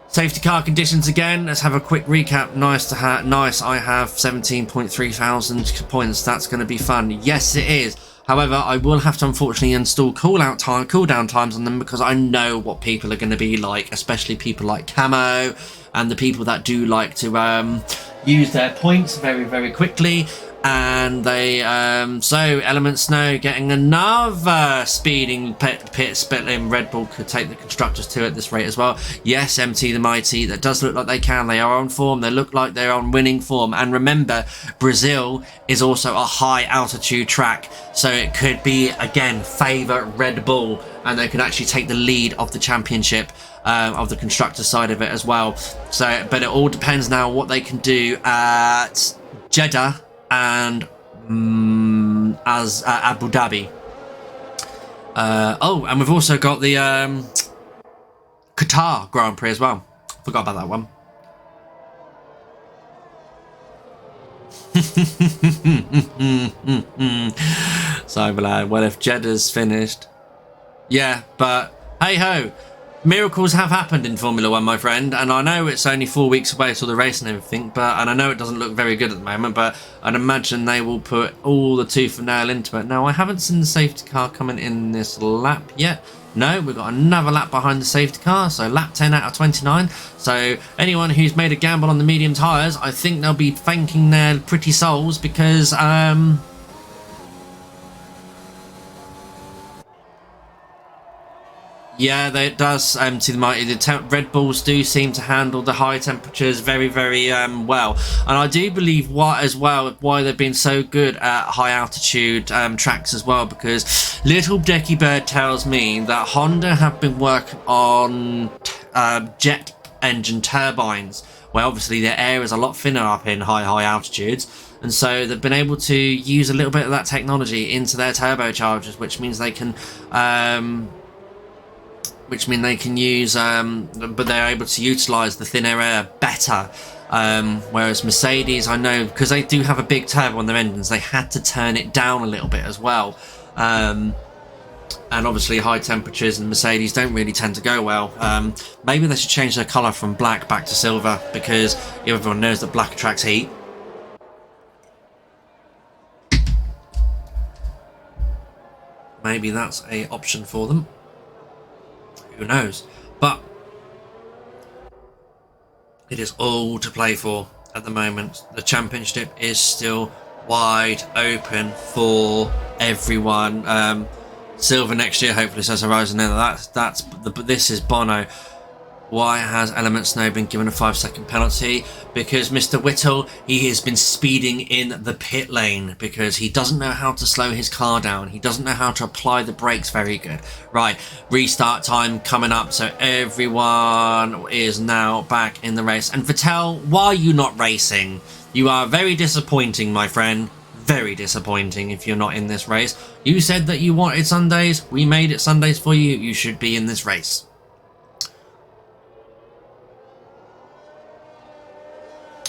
safety car conditions again. Let's have a quick recap. Nice to have. Nice. I have 17.3 thousand points. That's going to be fun. Yes, it is. However, I will have to unfortunately install cooldown times on them, because I know what people are going to be like, especially people like Camo and the people that do like to use their points very, very quickly. And they, so Element Snow getting another speeding pit split in. Red Bull could take the constructors to at this rate as well. Yes, MT the Mighty, that does look like they can. They are on form. They look like they're on winning form. And remember, Brazil is also a high altitude track. So it could be, again, favour Red Bull. And they could actually take the lead of the championship, of the constructor side of it as well. So, but it all depends now what they can do at Jeddah and as Abu Dhabi. Oh, and we've also got the Qatar Grand Prix as well. Forgot about that one. So, well, if Jeddah's finished, yeah, but hey ho. Miracles have happened in Formula 1, my friend, and I know it's only 4 weeks away till the race and everything, and I know it doesn't look very good at the moment, but I'd imagine they will put all the tooth and nail into it. Now, I haven't seen the safety car coming in this lap yet. No, we've got another lap behind the safety car, so lap 10 out of 29. So anyone who's made a gamble on the medium tyres, I think they'll be thanking their pretty souls, because Yeah, it does. To the mighty, Red Bulls do seem to handle the high temperatures very, very well, and I do believe why they've been so good at high altitude tracks as well. Because Little Decky Bird tells me that Honda have been working on jet engine turbines, where obviously the air is a lot thinner up in high altitudes. And so they've been able to use a little bit of that technology into their turbochargers, which means they can use, but they're able to utilize the thinner air better. Whereas Mercedes, I know, because they do have a big turbo on their engines, they had to turn it down a little bit as well. And obviously high temperatures and Mercedes don't really tend to go well. Maybe they should change their colour from black back to silver, because everyone knows that black attracts heat. Maybe that's a option for them. Who knows? But it is all to play for at the moment. The championship is still wide open for everyone. Silver next year, hopefully, says Horizon. This is Bono. Why has Element Snow been given a 5-second penalty? Because Mr. Whittle, he has been speeding in the pit lane because he doesn't know how to slow his car down. He doesn't know how to apply the brakes very good. Right, restart time coming up, so everyone is now back in the race. And Vettel, why are you not racing? You are very disappointing, my friend. Very disappointing if you're not in this race. You said that you wanted Sundays. We made it Sundays for you. You should be in this race.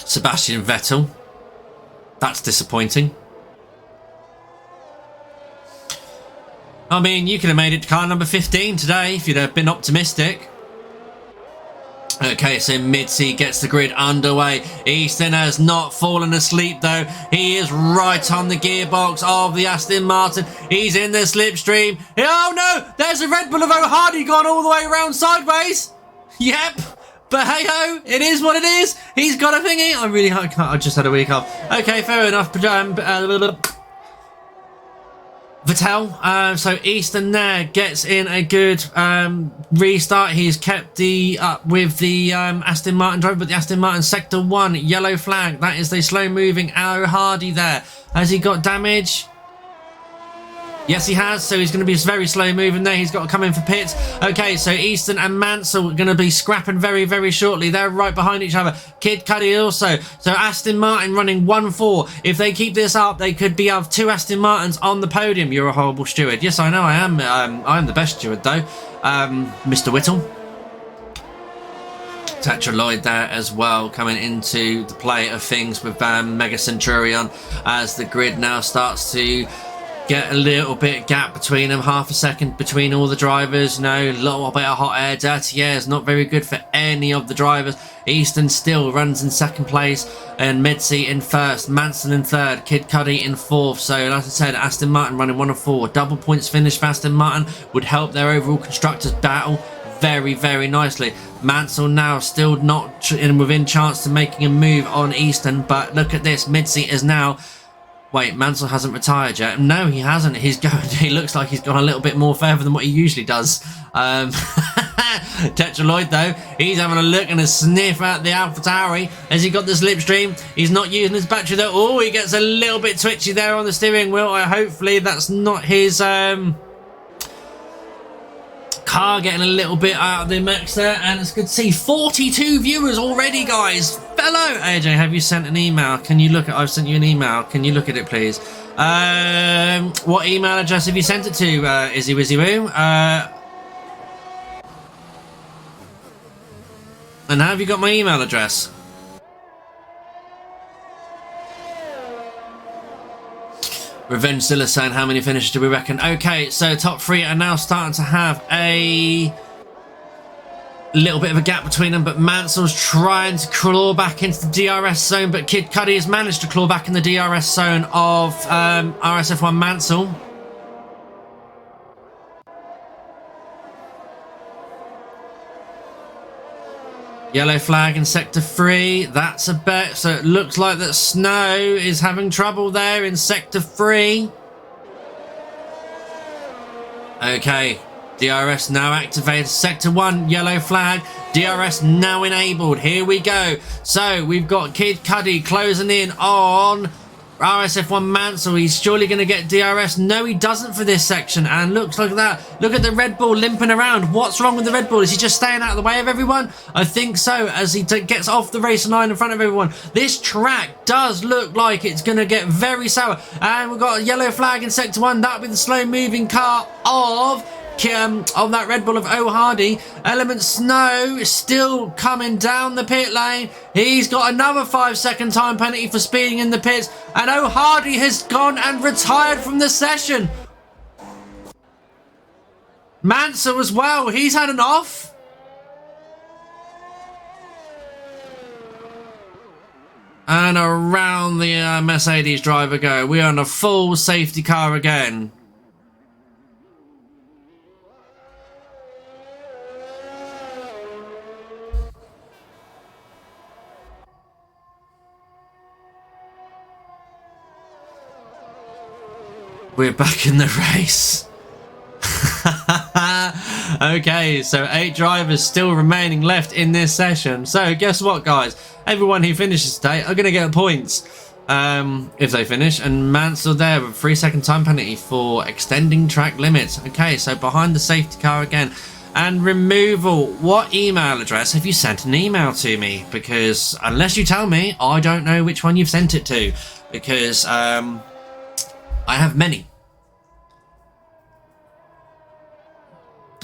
Sebastian Vettel. That's disappointing. I mean, you could have made it to car number 15 today if you'd have been optimistic. Okay, so Mitzi gets the grid underway. Easton has not fallen asleep though. He is right on the gearbox of the Aston Martin. He's in the slipstream. Oh no! There's a Red Bull of O'Hardy gone all the way around sideways. Yep. But hey ho, it is what it is. He's got a thingy. I just had a week off. Okay, fair enough. Vettel, so Easton there gets in a good restart. He's kept up with the Aston Martin driver, but the Aston Martin Sector 1, yellow flag. That is the slow moving O'Hardy there. Has he got damage? Yes, he has, so he's going to be very slow moving there. He's got to come in for pits. Okay, so Easton and Mansell are going to be scrapping very, very shortly. They're right behind each other. Kid Cudi also. So Aston Martin running 1-4. If they keep this up, they could be of 2 Aston Martins on the podium. You're a horrible steward. Yes, I know I am. I'm the best steward, though. Mr. Whittle. Tetra Lloyd there as well, coming into the play of things with Mega Centurion as the grid now starts to get a little bit gap between them, half a second between all the drivers. No, a little bit of hot air, dirty air is not very good for any of the drivers. Easton still runs in second place, and Mitzi in first, Manson in third, Kid Cudi in fourth. So like I said, Aston Martin running 1-4. Double points finish for Aston Martin would help their overall constructors battle very, very nicely. Mansell now still not within chance to making a move on Easton, but look at this, Mitzi is now... Wait, Mansell hasn't retired yet. No, he hasn't. He's going. He looks like he's gone a little bit more further than what he usually does. Tetra Lloyd, though, he's having a look and a sniff at the AlphaTauri. Has he got the slipstream? He's not using his battery, though. Oh, he gets a little bit twitchy there on the steering wheel. Hopefully, that's not his car getting a little bit out of the mix there. And it's good to see 42 viewers already, guys. Hello, AJ, have you sent an email? Can you look at... I've sent you an email. Can you look at it, please? What email address have you sent it to, Izzy Wizzy Woo? And have you got my email address? Revenge Zilla saying, how many finishes do we reckon? Okay, so top 3 are now starting to have a little bit of a gap between them, but Mansell's trying to claw back into the DRS zone, but Kid Cudi has managed to claw back in the DRS zone of RSF1 Mansell. Yellow flag in sector 3. That's a bet. So it looks like that Snow is having trouble there in sector 3. Okay. DRS now activated. Sector 1, yellow flag. DRS now enabled. Here we go. So we've got Kid Cudi closing in on RSF1 Mansell. He's surely going to get DRS. No, he doesn't for this section. And looks like that. Look at the Red Bull limping around. What's wrong with the Red Bull? Is he just staying out of the way of everyone? I think so, as he gets off the racing line in front of everyone. This track does look like it's going to get very sour. And we've got a yellow flag in Sector 1. That'll be the slow-moving car of that Red Bull of Hardy. Element Snow still coming down the pit lane. He's got another 5-second time penalty for speeding in the pits, and Hardy has gone and retired from the session. Mansell as well, he's had an off. And around the Mercedes driver go. We're on a full safety car again. We're back in the race. Okay, so 8 drivers still remaining left in this session. So guess what, guys? Everyone who finishes today are going to get points if they finish. And Mansell there with a 3-second time penalty for extending track limits. Okay, so behind the safety car again. And removal. What email address have you sent an email to me? Because unless you tell me, I don't know which one you've sent it to. Because I have many.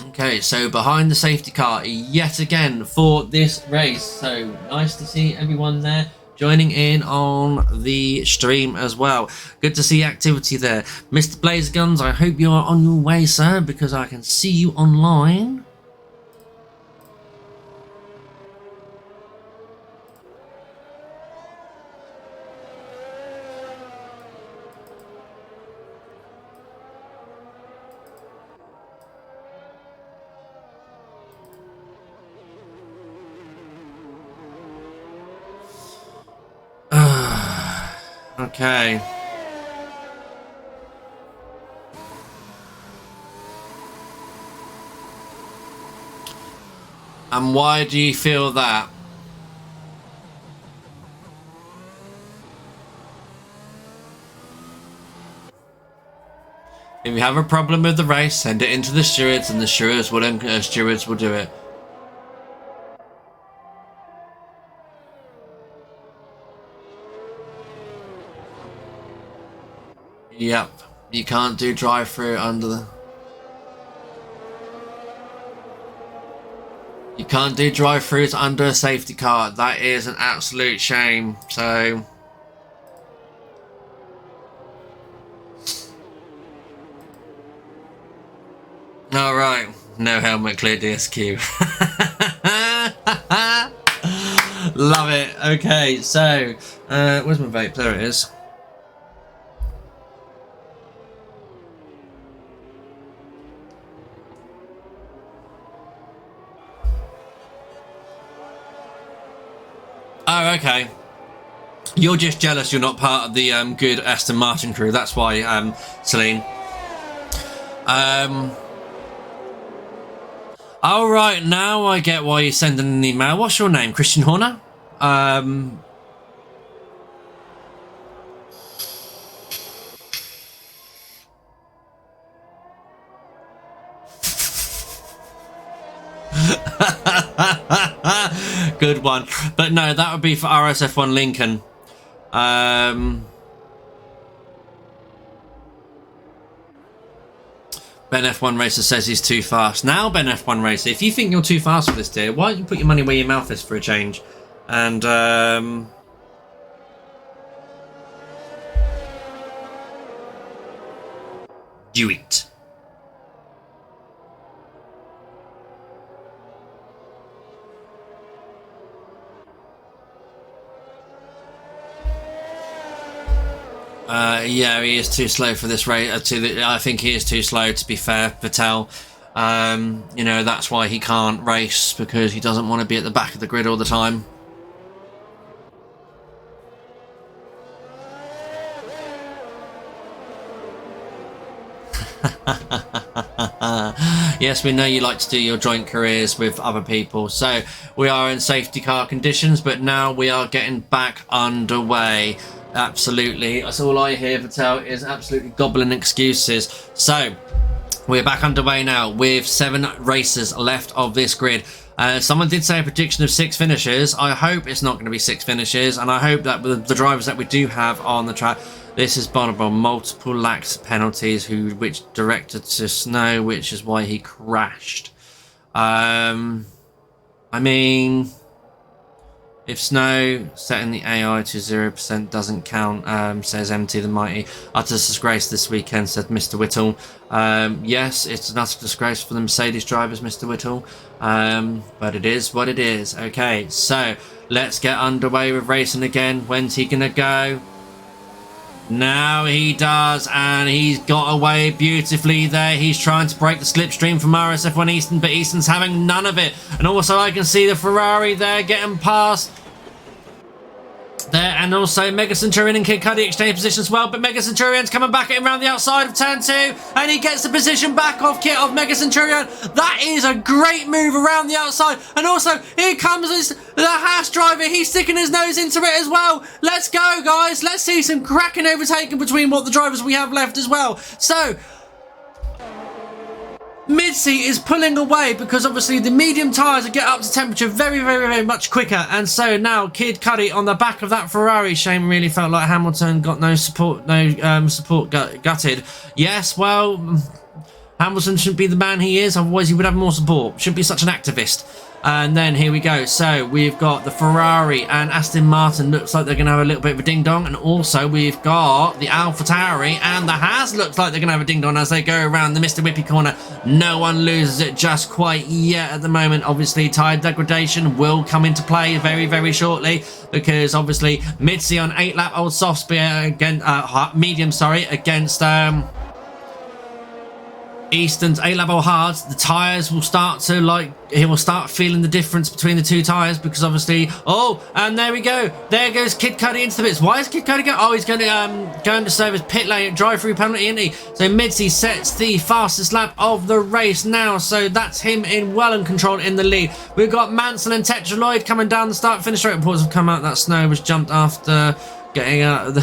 Okay, so behind the safety car yet again for this race. So nice to see everyone there joining in on the stream as well. Good to see activity there. Mr. Blazer Guns, I hope you are on your way, sir, because I can see you online. Okay. And why do you feel that? If you have a problem with the race, send it into the stewards, and the stewards will do it. Yep, you can't do drive-through under the... You can't do drive-throughs under a safety car. That is an absolute shame. So... Alright, no helmet, clear DSQ. Love it. Okay, so, where's my vape? There it is. Oh, okay. You're just jealous you're not part of the good Aston Martin crew. That's why, Celine. All right, now I get why you're sending an email. What's your name? Christian Horner? Good one. But no, that would be for RSF1 Lincoln. Ben F1 Racer says he's too fast. Now, Ben F1 Racer, if you think you're too fast for this, dear, why don't you put your money where your mouth is for a change? And, do it. Yeah, he is too slow for this race. I think he is too slow, to be fair, Vettel. You know, that's why he can't race, because he doesn't want to be at the back of the grid all the time. Yes, we know you like to do your joint careers with other people. So we are in safety car conditions, but now we are getting back underway. Absolutely. That's all I hear, Patel, is absolutely gobbling excuses. So we're back underway now with 7 races left of this grid. Someone did say a prediction of 6 finishes. I hope it's not going to be 6 finishes, and I hope that with the drivers that we do have on the track, this is Bonneville, multiple lax penalties, which directed to Snow, which is why he crashed. I mean, if Snow setting the AI to 0% doesn't count, says MT the Mighty. Utter disgrace this weekend, said Mr. Whittle. Yes, it's an utter disgrace for the Mercedes drivers, Mr. Whittle. But it is what it is. Okay, so let's get underway with racing again. When's he gonna go? Now he does, and he's got away beautifully there. He's trying to break the slipstream from RSF1 Easton, but Easton's having none of it. And also I can see the Ferrari there getting past there, and also Mega Centurion and Kid Cudi exchange position as well, but Mega Centurion's coming back at him around the outside of turn 2, and he gets the position back off Kit of Mega Centurion. That is a great move around the outside, and also here comes the Haas driver. He's sticking his nose into it as well. Let's go, guys. Let's see some cracking overtaking between what the drivers we have left as well. So Midseat is pulling away because obviously the medium tyres get up to temperature very, very, very much quicker. And so now Kid Cudi on the back of that Ferrari. Shame really felt like Hamilton got no support, gutted. Yes, well, Hamilton shouldn't be the man he is, otherwise he would have more support. Shouldn't be such an activist. And then here we go. So we've got the Ferrari and Aston Martin. Looks like they're going to have a little bit of a ding-dong. And also we've got the AlphaTauri and the Haas. Looks like they're going to have a ding-dong as they go around the Mr. Whippy corner. No one loses it just quite yet at the moment. Obviously, tyre degradation will come into play very, very shortly, because obviously Mitzi on 8-lap old soft spear against against Easton's 8-level hards. The tyres will start to he will start feeling the difference between the 2 tyres, because obviously, and there we go. There goes Kid Cudi into the bits. Why is Kid Cudi going? Oh, he's going to serve his pit lane drive-through penalty, isn't he? So Midseat sets the fastest lap of the race now. So that's him in well and control in the lead. We've got Mansell and Tetraloid coming down the start-finish straight. Reports have come out that Snow was jumped after getting out of the...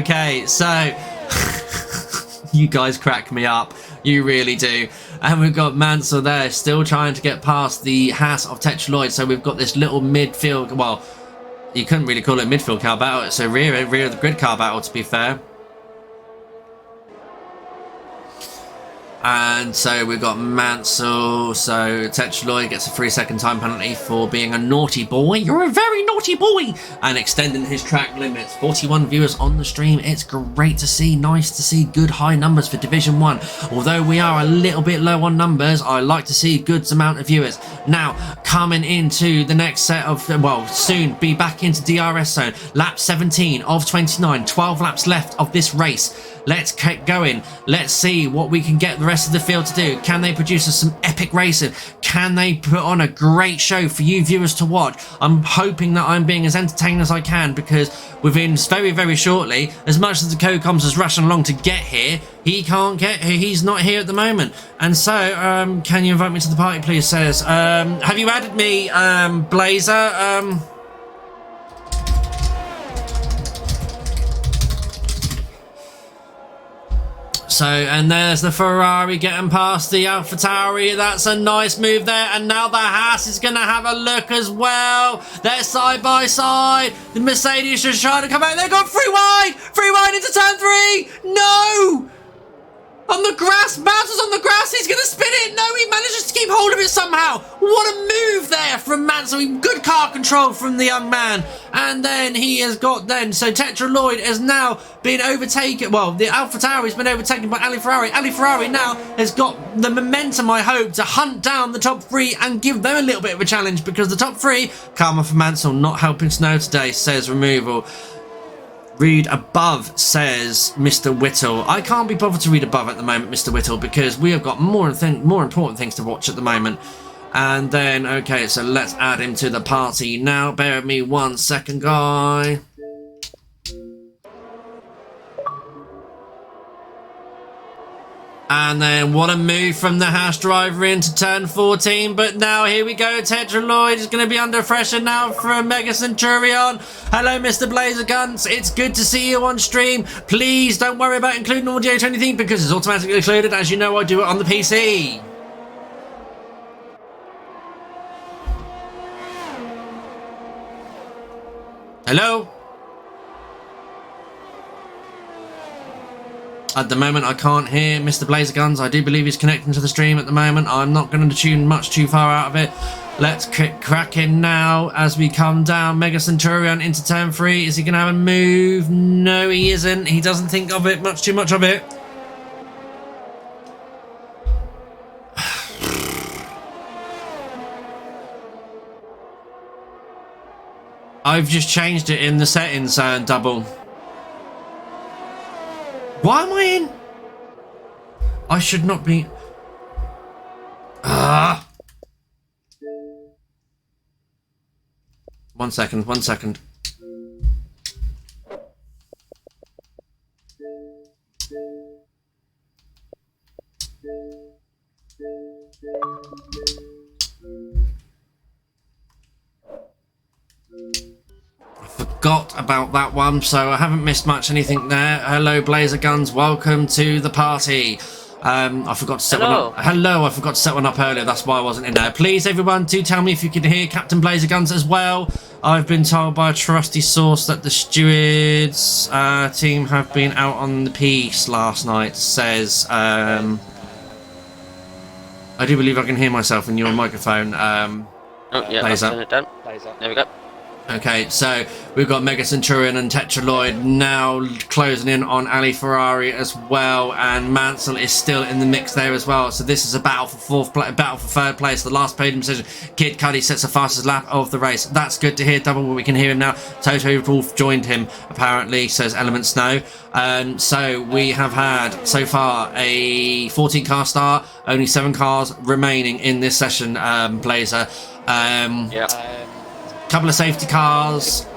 Okay, so... You guys crack me up. You really do. And we've got Mansell there still trying to get past the Haas of Tetraloid. So we've got this little midfield. Well, you couldn't really call it midfield car battle. It's a rear of the grid car battle, to be fair. And so we've got Mansell. So Tetraloid gets a 3-second time penalty for being a naughty boy. You're a very naughty boy. And extending his track limits. 41 viewers on the stream. It's great to see. Nice to see good high numbers for Division 1. Although we are a little bit low on numbers, I like to see good amount of viewers. Now, coming into the next set of, well, soon be back into DRS zone. Lap 17 of 29. 12 laps left of this race. Let's keep going. Let's see what we can get the rest of the field to do. Can they produce us some epic racing? Can they put on a great show for you viewers to watch? I'm hoping that I'm being as entertaining as I can, because within very, very shortly, as much as the co-coms is rushing along to get here, he can't get here. He's not here at the moment. And so, can you invite me to the party, please? Says, have you added me, Blazer? So, and there's the Ferrari getting past the AlphaTauri. That's a nice move there. And now the Haas is going to have a look as well. They're side by side. The Mercedes just trying to come out. They've got free wide into turn 3. No! On the grass, Mansell's on the grass, he's going to spin it. No, he manages to keep hold of it somehow. What a move there from Mansell. Good car control from the young man. And then he has got so Tetraloid has now been overtaken. Well, the AlphaTauri has been overtaken by Ali Ferrari. Ali Ferrari now has got the momentum, I hope, to hunt down the top 3 and give them a little bit of a challenge, because the top 3, karma for Mansell, not helping Snow today, says Removal. Read above, says Mr. Whittle. I can't be bothered to read above at the moment, Mr. Whittle, because we have got more important things to watch at the moment. And then, okay, so let's add him to the party now. Bear with me 1 second, guy. And then what a move from the Haas driver into turn 14. But now here we go. Tetraloid is going to be under pressure now from Mega Centurion. Hello, Mr. Blazer Guns. It's good to see you on stream. Please don't worry about including audio to anything because it's automatically included. As you know, I do it on the PC. Hello? At the moment, I can't hear Mr. Blazer Guns. I do believe he's connecting to the stream at the moment. I'm not going to tune much too far out of it. Let's crack in now as we come down. Mega Centurion into turn 3. Is he going to have a move? No, he isn't. He doesn't think of it too much of it. I've just changed it in the settings, double. Why am I in? I should not be. Ah. 1 second, 1 second. Forgot about that one, so I haven't missed much anything there. Hello, Blazer Guns. Welcome to the party. I forgot to set one up. Hello, I forgot to set one up earlier. That's why I wasn't in there. Please, everyone, do tell me if you can hear Captain Blazer Guns as well. I've been told by a trusty source that the stewards team have been out on the piece last night. Says, I do believe I can hear myself in your microphone. Oh yeah, Blazer. turn it down. There we go. Okay, so we've got Mega Centurion and Tetraloid now closing in on Ali Ferrari as well, and Mansell is still in the mix there as well. So this is a battle for third place. The last podium decision. Kid Cudi sets the fastest lap of the race. That's good to hear. Double, we can hear him now. Toto Wolff joined him apparently, says Element Snow. So we have had so far a 14 car start. Only 7 cars remaining in this session. Blazer. Couple of safety cars,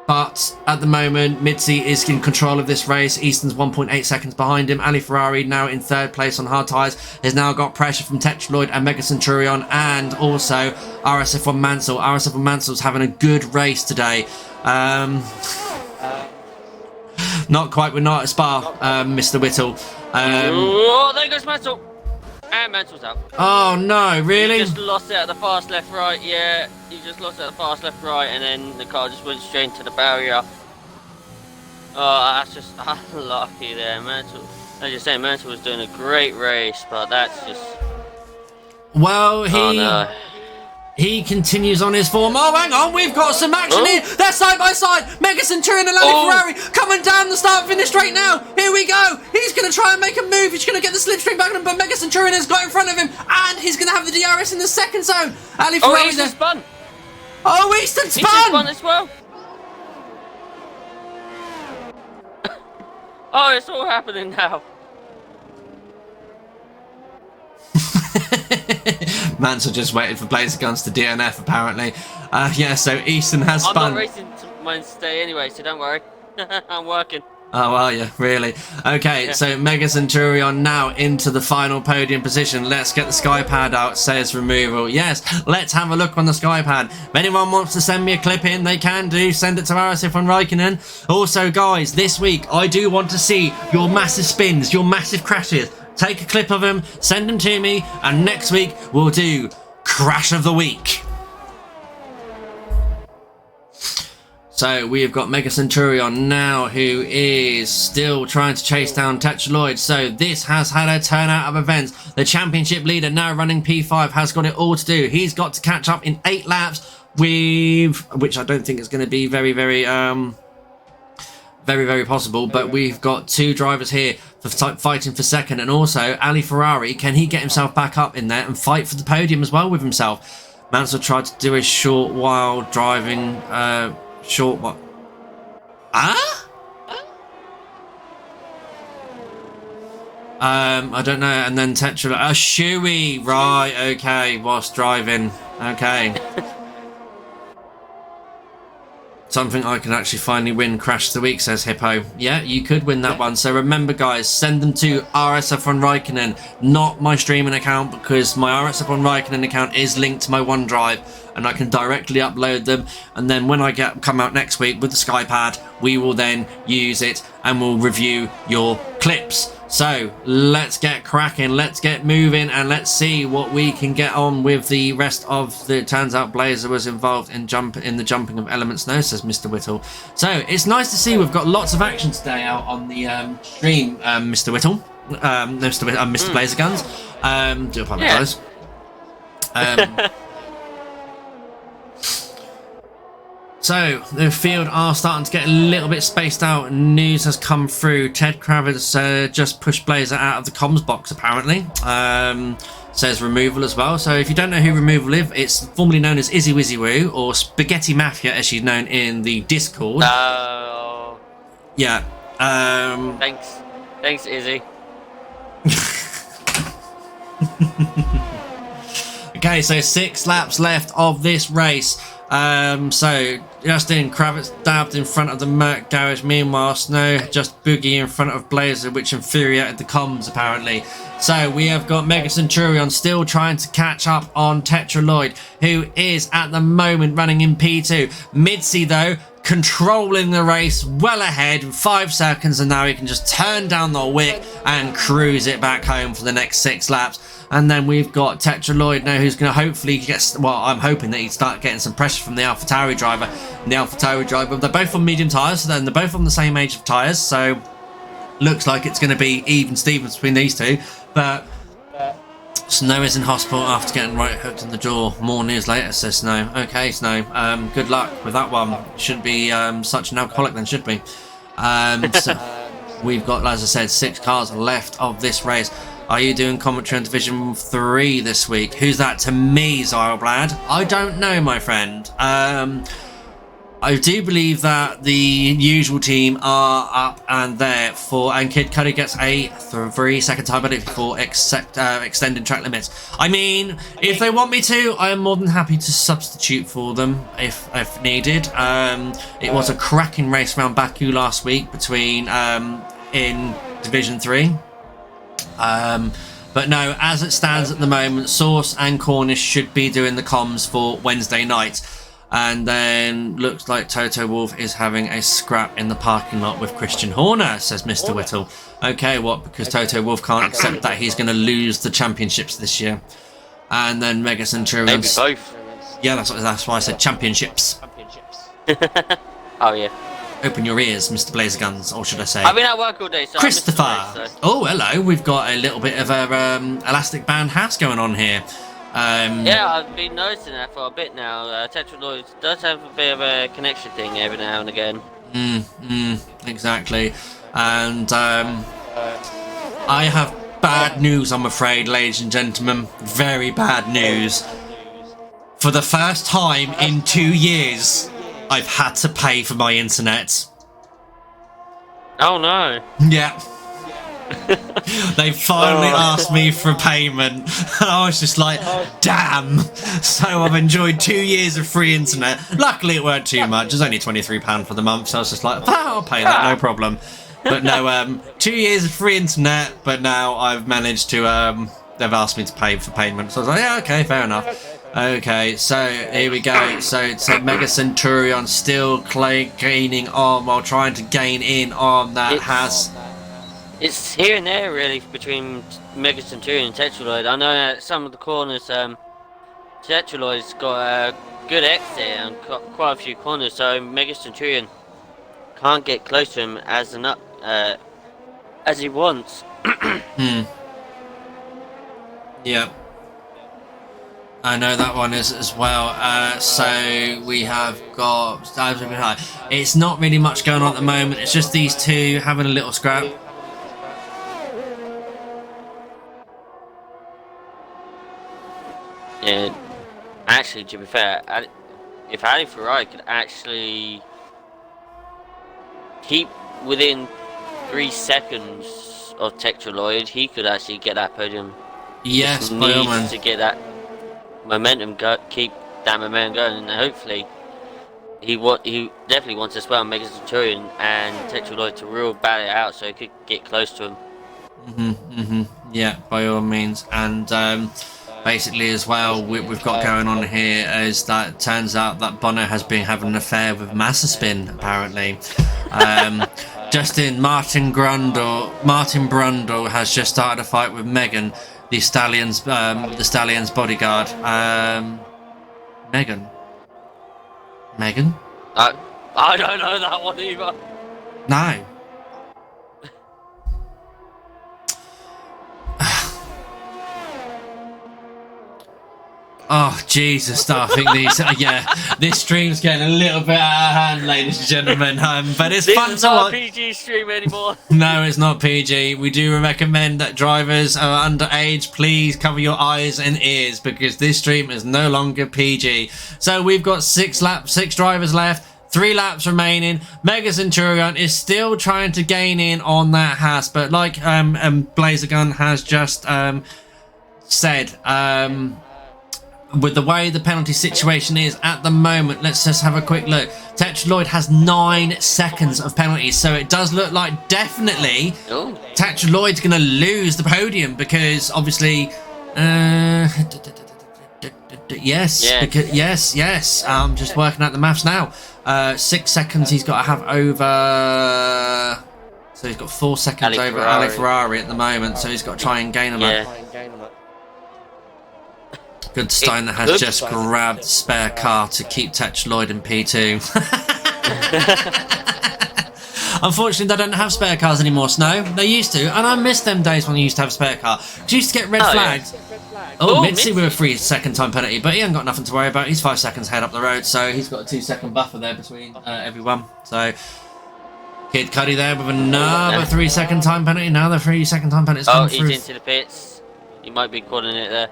but at the moment Mitzi is in control of this race. Easton's 1.8 seconds behind him. Ali Ferrari now in 3rd place on hard tyres has now got pressure from Tetraloid and Mega Centurion, and also RSF1 Mansell. RSF1 Mansell's having a good race today. Not quite, we're not at Spa, Mr. Whittle. Oh, there goes Mansell. And Mansell's out. Oh no, really? He just lost it at the fast left right, yeah. He just lost it at the fast left right, and then the car just went straight into the barrier. Oh, that's just unlucky there. Mansell, as you say, Mansell was doing a great race, but that's just. Well, he continues on his form. Oh, hang on, we've got some action here. They're side by side. Mega Centurion and Ali Ferrari coming down the start finish straight now. Here we go. He's going to try and make a move. He's going to get the slipstream back on him, but Mega Centurion has got in front of him, and he's going to have the DRS in the second zone. Ali Ferrari. Easton spun. Oh, Easton spun. Easton spun as well. Oh, it's all happening now. Mansell just waited for Blazer Guns to DNF apparently. Yeah, so Easton has spun. I'm not racing Wednesday anyway, so don't worry. I'm working. Oh, are you? Really? Okay, so Mega Centurion now into the final podium position. Let's get the SkyPad out, says Removal. Yes, let's have a look on the SkyPad. If anyone wants to send me a clip in, they can do. Send it to RSF1 Raikkonen. Also, guys, this week, I do want to see your massive spins, your massive crashes. Take a clip of them, send them to me, and next week we'll do Crash of the Week. So we have got Mega Centurion now, who is still trying to chase down Tetraloid. So this has had a turnout of events. The championship leader now running P5 has got it all to do. He's got to catch up in 8 laps with, which I don't think is going to be very possible, but we've got 2 drivers here for fighting for second, and also Ali Ferrari, can he get himself back up in there and fight for the podium as well with himself? Mansell tried to do a short while driving, short what? I don't know, and then Tetra, Shuey, right, okay, whilst driving, okay. Something I can actually finally win. Crash of the week, says Hippo. Yeah, you could win that one. So remember, guys, send them to RSF1 Raikkonen, not my streaming account, because my RSF1 Raikkonen account is linked to my OneDrive, and I can directly upload them. And then when I come out next week with the SkyPad, we will then use it and we'll review your clips. So let's get cracking, let's get moving, and let's see what we can get on with the rest of the. It turns out Blazer was involved in the jumping of elements now, says Mr. Whittle. So it's nice to see we've got lots of action today out on the stream, Mr. Whittle, Mr. Blazer Guns. Do apologise. Yeah. So, the field are starting to get a little bit spaced out. News has come through. Ted Kravitz just pushed Blazer out of the comms box, apparently. Says removal as well. So, if you don't know who removal is, it's formerly known as Izzy Wizzy Woo, or Spaghetti Mafia, as she's known in the Discord. Oh. Yeah. Thanks, Izzy. Okay, so 6 laps left of this race. So Justin Kravitz dabbed in front of the Merc garage. Meanwhile, Snow just boogie in front of Blazer, which infuriated the comms apparently. So we have got Mega Centurion still trying to catch up on Tetraloid, who is at the moment running in P2. Mitzi though, controlling the race well ahead in 5 seconds, and now he can just turn down the wick and cruise it back home for the next 6 laps. And then we've got Tetraloid now, who's going to hopefully get, well, I'm hoping that he'd start getting some pressure from the AlphaTauri driver. And the AlphaTauri driver, they're both on medium tyres, so they're both on the same age of tyres, so looks like it's going to be even Stevens between these two. But Snow is in hospital after getting right hooked in the jaw. More news later, says Snow. Okay, Snow, good luck with that one. Shouldn't be such an alcoholic then, should we? So we've got, as I said, 6 cars left of this race. Are you doing commentary on Division 3 this week? Who's that to me, Zylblad? I don't know, my friend. I do believe that the usual team are up and there and Kid Cudi gets a 3-second time penalty for extending track limits. I mean, if they want me to, I am more than happy to substitute for them if needed. It was a cracking race around Baku last week between in Division 3. But no, as it stands at the moment, Source and Cornish should be doing the comms for Wednesday night. And then looks like Toto Wolff is having a scrap in the parking lot with Christian Horner, says Mr. Whittle. Okay, what? Because Toto Wolff can't accept that he's going to lose the championships this year. And then Mega Centurion. Maybe both. Yeah, that's why I said championships. Oh, yeah. Open your ears, Mr. Blazer Guns, or should I say? I've been at work all day, so Christopher. I missed the race, so. Oh, hello. We've got a little bit of a elastic band house going on here. Yeah, I've been noticing that for a bit now. Tetraloid does have a bit of a connection thing every now and again. Exactly. And I have bad news, I'm afraid, ladies and gentlemen. Very bad news. For the first time in 2 years, I've had to pay for my internet. Oh no. Yeah. They finally asked me for payment, and I was just like, damn. So I've enjoyed 2 years of free internet. Luckily it weren't too much, it was only £23 for the month, so I was just like, I'll pay that, no problem. But no, 2 years of free internet, but now I've managed to, they've asked me to pay for payment, so I was like, yeah, okay, fair enough. Okay, so here we go. So it's a Mega Centurion still gaining on while trying to gain in on that It's here and there really between Mega Centurion and Tetraloid. I know that some of the corners, Tetraloid's got a good exit and got quite a few corners, so Mega Centurion can't get close to him as he wants. Yeah. I know that one is as well. So we have got. It's not really much going on at the moment. It's just these two having a little scrap. Yeah, actually, to be fair, if Ali Ferrari could actually keep within 3 seconds of Tetraloid, he could actually get that podium. Yes, by all means. To get that momentum, keep that momentum going, and hopefully he definitely wants to spell Mega Centurion and Tetraloid to real battle it out so he could get close to him. Yeah, by all means. And basically as well, we've got going on here is that it turns out that Bono has been having an affair with Massaspin, apparently. Martin Brundle has just started a fight with Megan, the Stallion's bodyguard. Megan? I don't know that one either. No. Oh Jesus! I think this stream's getting a little bit out of hand, ladies and gentlemen. But it's fun to watch. This is not a PG stream anymore. No, it's not PG. We do recommend that drivers are underage. Please cover your eyes and ears because this stream is no longer PG. So we've got 6 drivers left. 3 laps remaining. Mega Centurion is still trying to gain in on that Haas, but like Blazergun has just said. With the way the penalty situation is at the moment, let's just have a quick look. Tetraloid has 9 seconds of penalties, so it does look like definitely Tetraloid's going to lose the podium because obviously, yes. I'm just working out the maths now. 6 seconds he's got to have over. So he's got 4 seconds over Ali Ferrari at the moment, so he's got to try and gain him up. Good Steiner has just grabbed spare car to keep Tetraloid in P2. Unfortunately, they don't have spare cars anymore, Snow. They used to, and I miss them days when they used to have spare car. They used to get red flags. Yeah. Mitzi with a 3-second time penalty, but he ain't got nothing to worry about. He's 5 seconds head up the road, so he's got a 2-second buffer there between everyone. So Kid Cudi there with another 3-second time penalty. Now the 3-second time penalty. He's into the pits. He might be calling it there.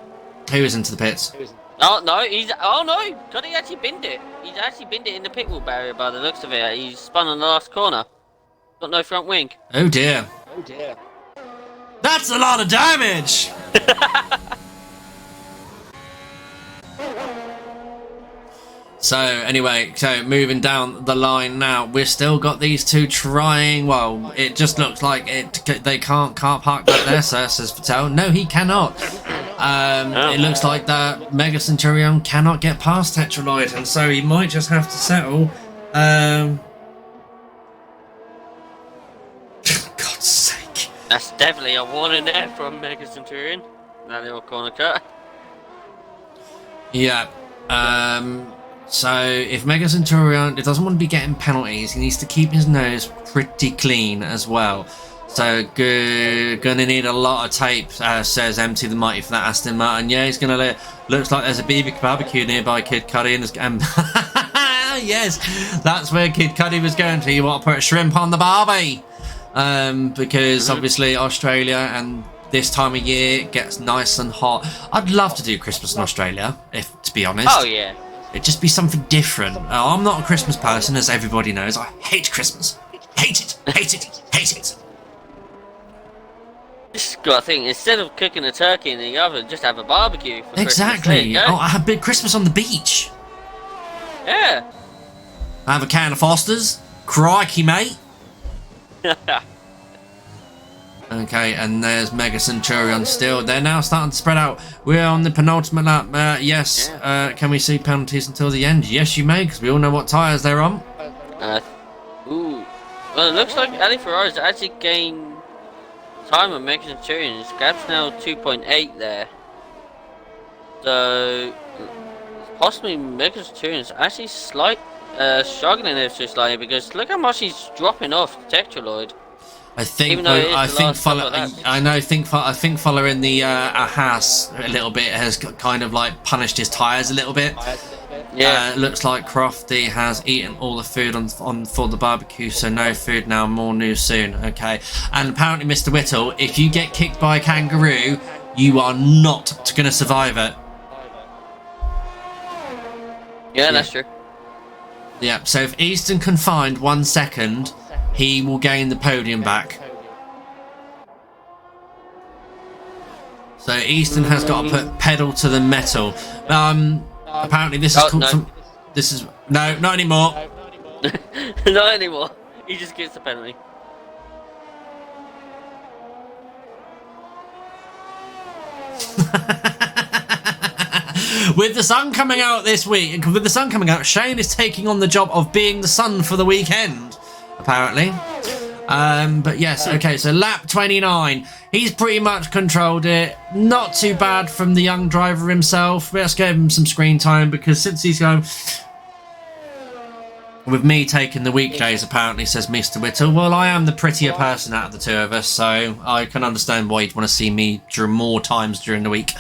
Who is into the pits? Cudi actually binned it. He's actually binned it in the pit wall barrier by the looks of it. He's spun on the last corner. Got no front wing. Oh dear. That's a lot of damage! So anyway, moving down the line now, we've still got these two trying. Well, it just looks like they can't car park back there, says Patel. No, he cannot. It looks like that Mega Centurion cannot get past Tetraloid, and so he might just have to settle. God's sake. That's definitely a warning there from Mega Centurion. That little corner cut. Yeah. So if Mega Centurion doesn't want to be getting penalties, he needs to keep his nose pretty clean as well. So gonna need a lot of tape, says Empty the Mighty for that Aston Martin. Yeah, he's gonna looks like there's a barbecue nearby Kid Cudi and yes, that's where Kid Cudi was going to. You want to put a shrimp on the barbie, because obviously Australia and this time of year it gets nice and hot. I'd love to do Christmas in Australia, to be honest. Oh yeah. It'd just be something different. I'm not a Christmas person, as everybody knows. I hate Christmas. Hate it. I think instead of cooking a turkey in the oven, just have a barbecue for exactly. Christmas. I have big Christmas on the beach. Yeah. I have a can of Foster's. Crikey, mate. Okay, and there's Mega Centurion still. They're now starting to spread out. We're on the penultimate lap. Yes. Yeah. Can we see penalties until the end? Yes, you may, because we all know what tyres they're on. Well, it looks like Ali Ferrari's actually gained time on Mega Centurion. His gap's now 2.8 there. So, possibly Mega Centurion's actually struggling there slightly, because look how much he's dropping off Tetraloid. I think following the Haas a little bit has kind of like punished his tyres a little bit. Yeah. Looks like Crofty has eaten all the food on for the barbecue, so no food now, more news soon. Okay. And apparently, Mr. Whittle, if you get kicked by a kangaroo, you are not going to survive it. Yeah, that's true. Yeah, so if Easton can find 1 second, he will gain the podium back. So Easton has got to put pedal to the metal. Apparently this is called This is... No, not anymore. Not anymore. He just gets the penalty. With the sun coming out this week, with the sun coming out, Shane is taking on the job of being the sun for the weekend, apparently. But yes, okay, so lap 29. He's pretty much controlled it. Not too bad from the young driver himself. Let's give him some screen time, because since he's going... With me taking the weekdays, apparently, says Mr. Whittle. Well, I am the prettier person out of the two of us, so I can understand why you'd want to see me more times during the week.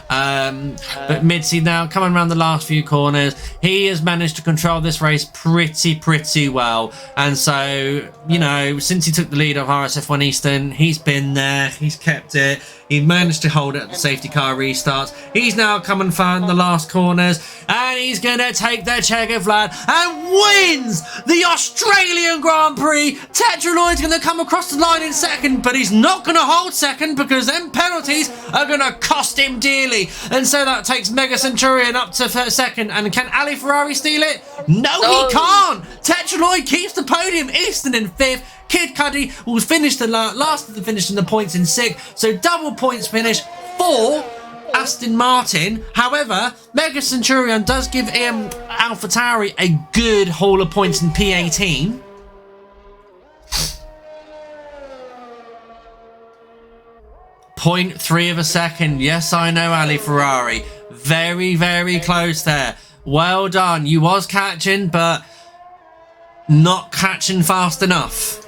But Mitzi now coming around the last few corners, he has managed to control this race pretty well, and so, you know, since he took the lead of RSF1 Eastern, he's been there, he's kept it, he managed to hold it at the safety car restarts. He's now coming far in the last corners, and he's gonna take the checkered flag and wins the Australian Grand Prix. Tetraloid's gonna come across the line in second, but he's not gonna hold second, because them penalties are gonna cost him dearly. And so that takes Mega Centurion up to second. And can Ali Ferrari steal it? No, he can't. Tetraloid keeps the podium. Easton in fifth. Kid Cudi will finish the last of the finish in the points in sixth. So double points finish for Aston Martin. However, Mega Centurion does give AlphaTauri a good haul of points in P18. .3 of a second. Yes, I know, Ali Ferrari. Very close there. Well done. You was catching, but not catching fast enough.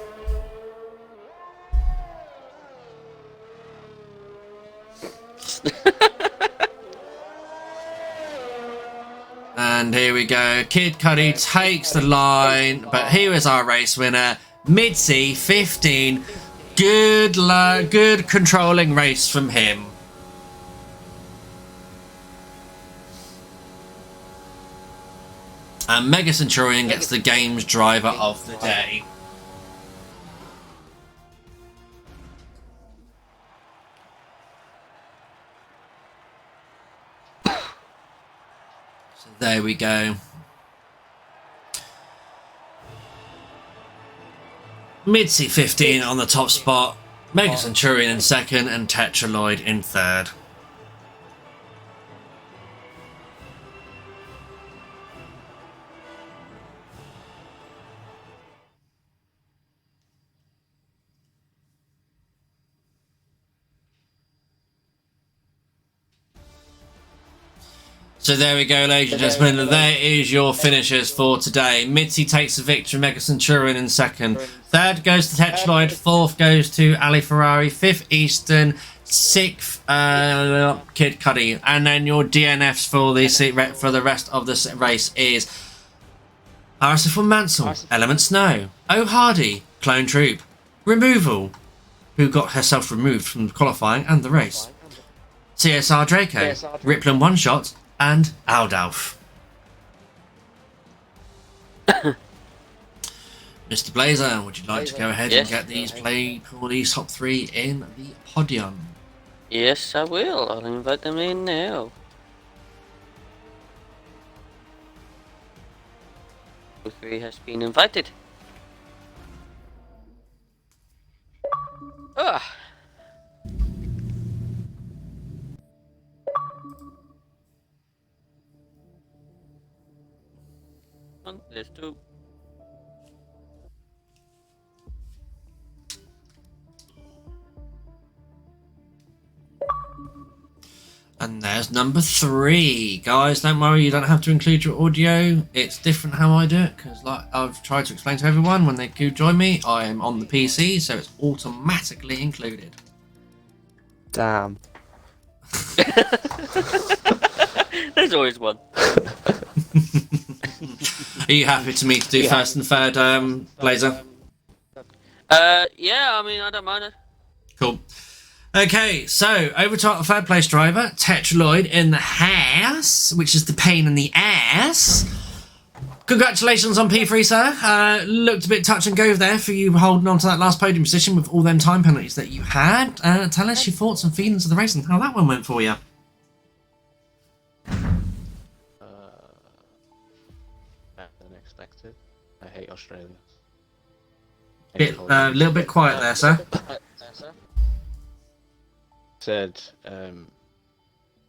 And here we go. Kid Cudi takes the line, but here is our race winner, Mitzi 15. Good controlling race from him. And Mega Centurion gets the game's driver of the day. So there we go. Mitzi 15 on the top spot, Mega Centurion in second, and Tetraloid in third. So there we go, ladies and gentlemen. There is your finishers for today. Mitzi takes the victory, Mega Centurion in second. Third goes to Tetraloid. Fourth goes to Ali Ferrari. Fifth, Easton. Sixth, Kid Cudi. And then your DNFs for the rest of the race is RSF1 Mansell, Element Snow, O Hardy, Clone Troop, Removal, who got herself removed from qualifying and the race, CSR Draco, Riplan One Shot, and Aldalf. Mr. Blazer, would you like to go ahead and get these top three in the podium? Yes, I will. I'll invite them in now. The three has been invited. Ah. There's two. And there's number 3. Guys, don't worry, you don't have to include your audio. It's different how I do it, because like I've tried to explain to everyone, when they do join me, I am on the PC, so it's automatically included. Damn. There's always one. Are you happy to me to do first and third, Blazer? Yeah, I mean, I don't mind it. Cool. Okay, so over to our third place driver, Tetraloid in the house, which is the pain in the ass. Congratulations on P3, sir. Looked a bit touch and go there for you holding on to that last podium position with all them time penalties that you had. Tell us your thoughts and feelings of the race and how that one went for you. I hate Australia. A little bit quiet there, sir. Said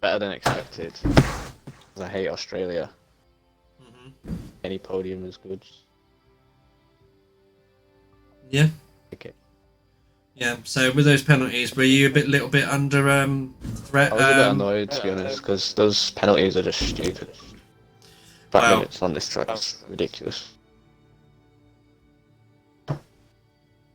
better than expected. 'Cause I hate Australia. Any podium is good. Yeah. Okay. Yeah. So with those penalties, were you little bit under threat? I was a bit annoyed, to be honest, because those penalties are just stupid. 5 minutes on this track is ridiculous.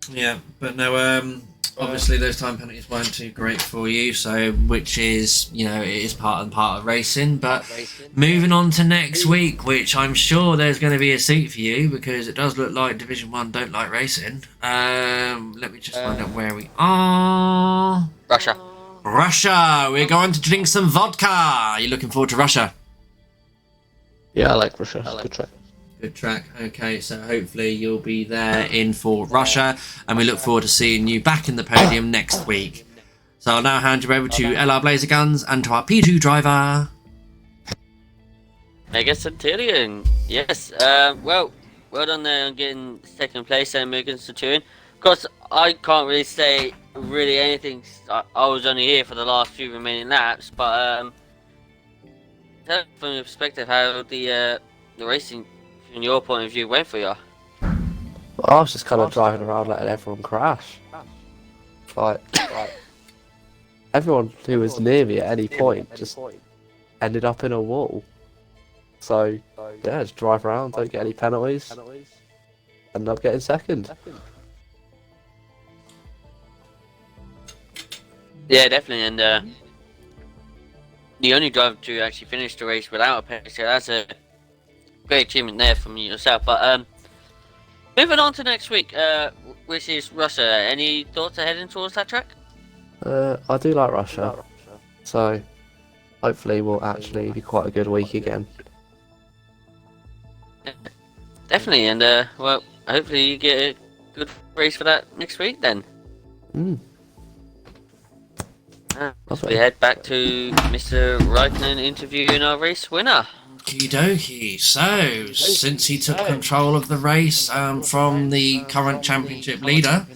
Yeah, but no. Obviously, those time penalties weren't too great for you. So, which is, it is part of racing. But moving on to next week, which I'm sure there's going to be a seat for you because it does look like Division 1 don't like racing. Let me just find out where we are. Russia. We're going to drink some vodka. Are you looking forward to Russia? Yeah, I like Russia. Good track. Good track. Okay, so hopefully you'll be there in for Russia, and we look forward to seeing you back in the podium next week. So I'll now hand you over to LR Blazer Guns and to our P2 driver. Megan Centurion. Yes. Well done there on getting second place there, Megan Centurion. Of course, I can't really say anything. I was only here for the last few remaining laps, but from your perspective, how the racing, from your point of view, went for you? I was just kind of driving around letting everyone crash. Like everyone who was near me at any point just ended up in a wall. So yeah, just drive around, don't get any penalties, end up getting second. Yeah, definitely, and the only driver to actually finish the race without a penalty, so that's a great achievement there from yourself. But moving on to next week, which is Russia. Any thoughts of heading towards that track? I do like Russia, so hopefully we'll actually be quite a good week again. Yeah, definitely, and well, hopefully you get a good race for that next week then. We head back to Mr. Reitman interviewing our race winner. Okie dokie. So, since he took control of the race from the current championship leader,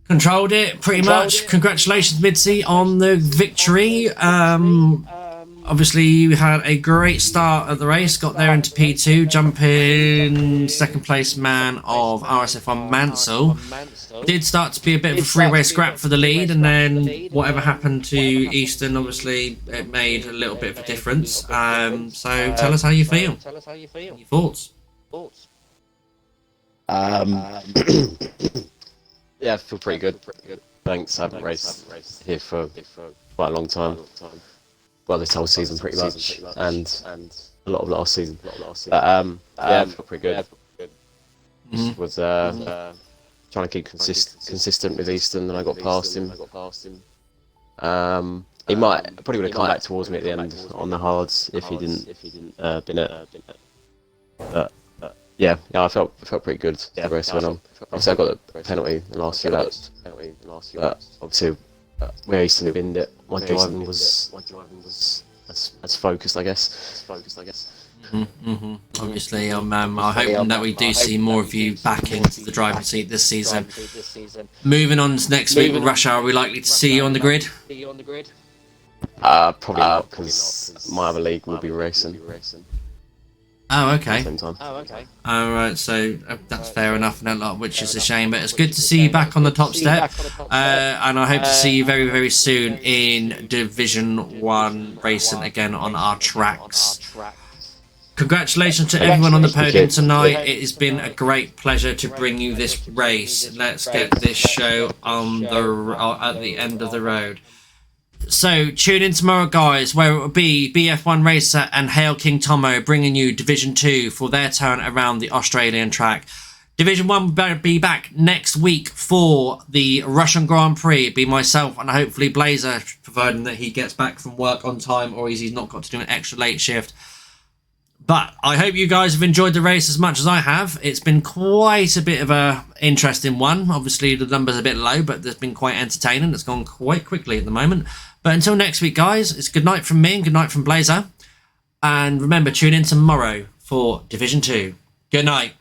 controlled it pretty much. Congratulations, Mitzi, on the victory. Obviously, you had a great start at the race, got there into P2, jumping second place man of RSF1 Mansell. Did start to be a bit of a freeway scrap for the lead, and then whatever happened to Easton, obviously, it made a little bit of a difference. So tell us how you feel. Your thoughts. Yeah, I feel pretty good. Thanks. I haven't raced here for quite a long time. Well, this whole season pretty much, and a lot of last season. But yeah, I feel pretty good. Just was trying to keep consistent with Easton, and I got past him. He probably would have come back towards me at the end on the hards if he didn't bin it. But yeah, I felt pretty good. The race went on. Obviously, I got the penalty in the last few laps. But obviously, where Easton binned it, my driving was as focused, I guess. Obviously, I'm hoping that we do see more of you back into the driving seat this season. Moving on to next week with Russia, are we likely to see you on the grid? Probably not, because my other league will be racing. Oh, okay. At the same time. Alright, so that's fair enough, which is a shame, but it's good to see you back on the top step, and I hope to see you very, very soon in Division 1 racing again on our tracks. Congratulations to everyone on the podium tonight. It has been a great pleasure to bring you this race. Let's get this show on at the end of the road. So tune in tomorrow, guys, where it will be BF1 Racer and Hail King Tomo bringing you Division 2 for their turn around the Australian track. Division 1 will be back next week for the Russian Grand Prix. It'll be myself and hopefully Blazer, providing that he gets back from work on time or he's not got to do an extra late shift. But I hope you guys have enjoyed the race as much as I have. It's been quite a bit of a interesting one. Obviously, the numbers are a bit low, but it's been quite entertaining. It's gone quite quickly at the moment. But until next week, guys, it's good night from me and good night from Blazer. And remember, tune in tomorrow for Division 2. Good night.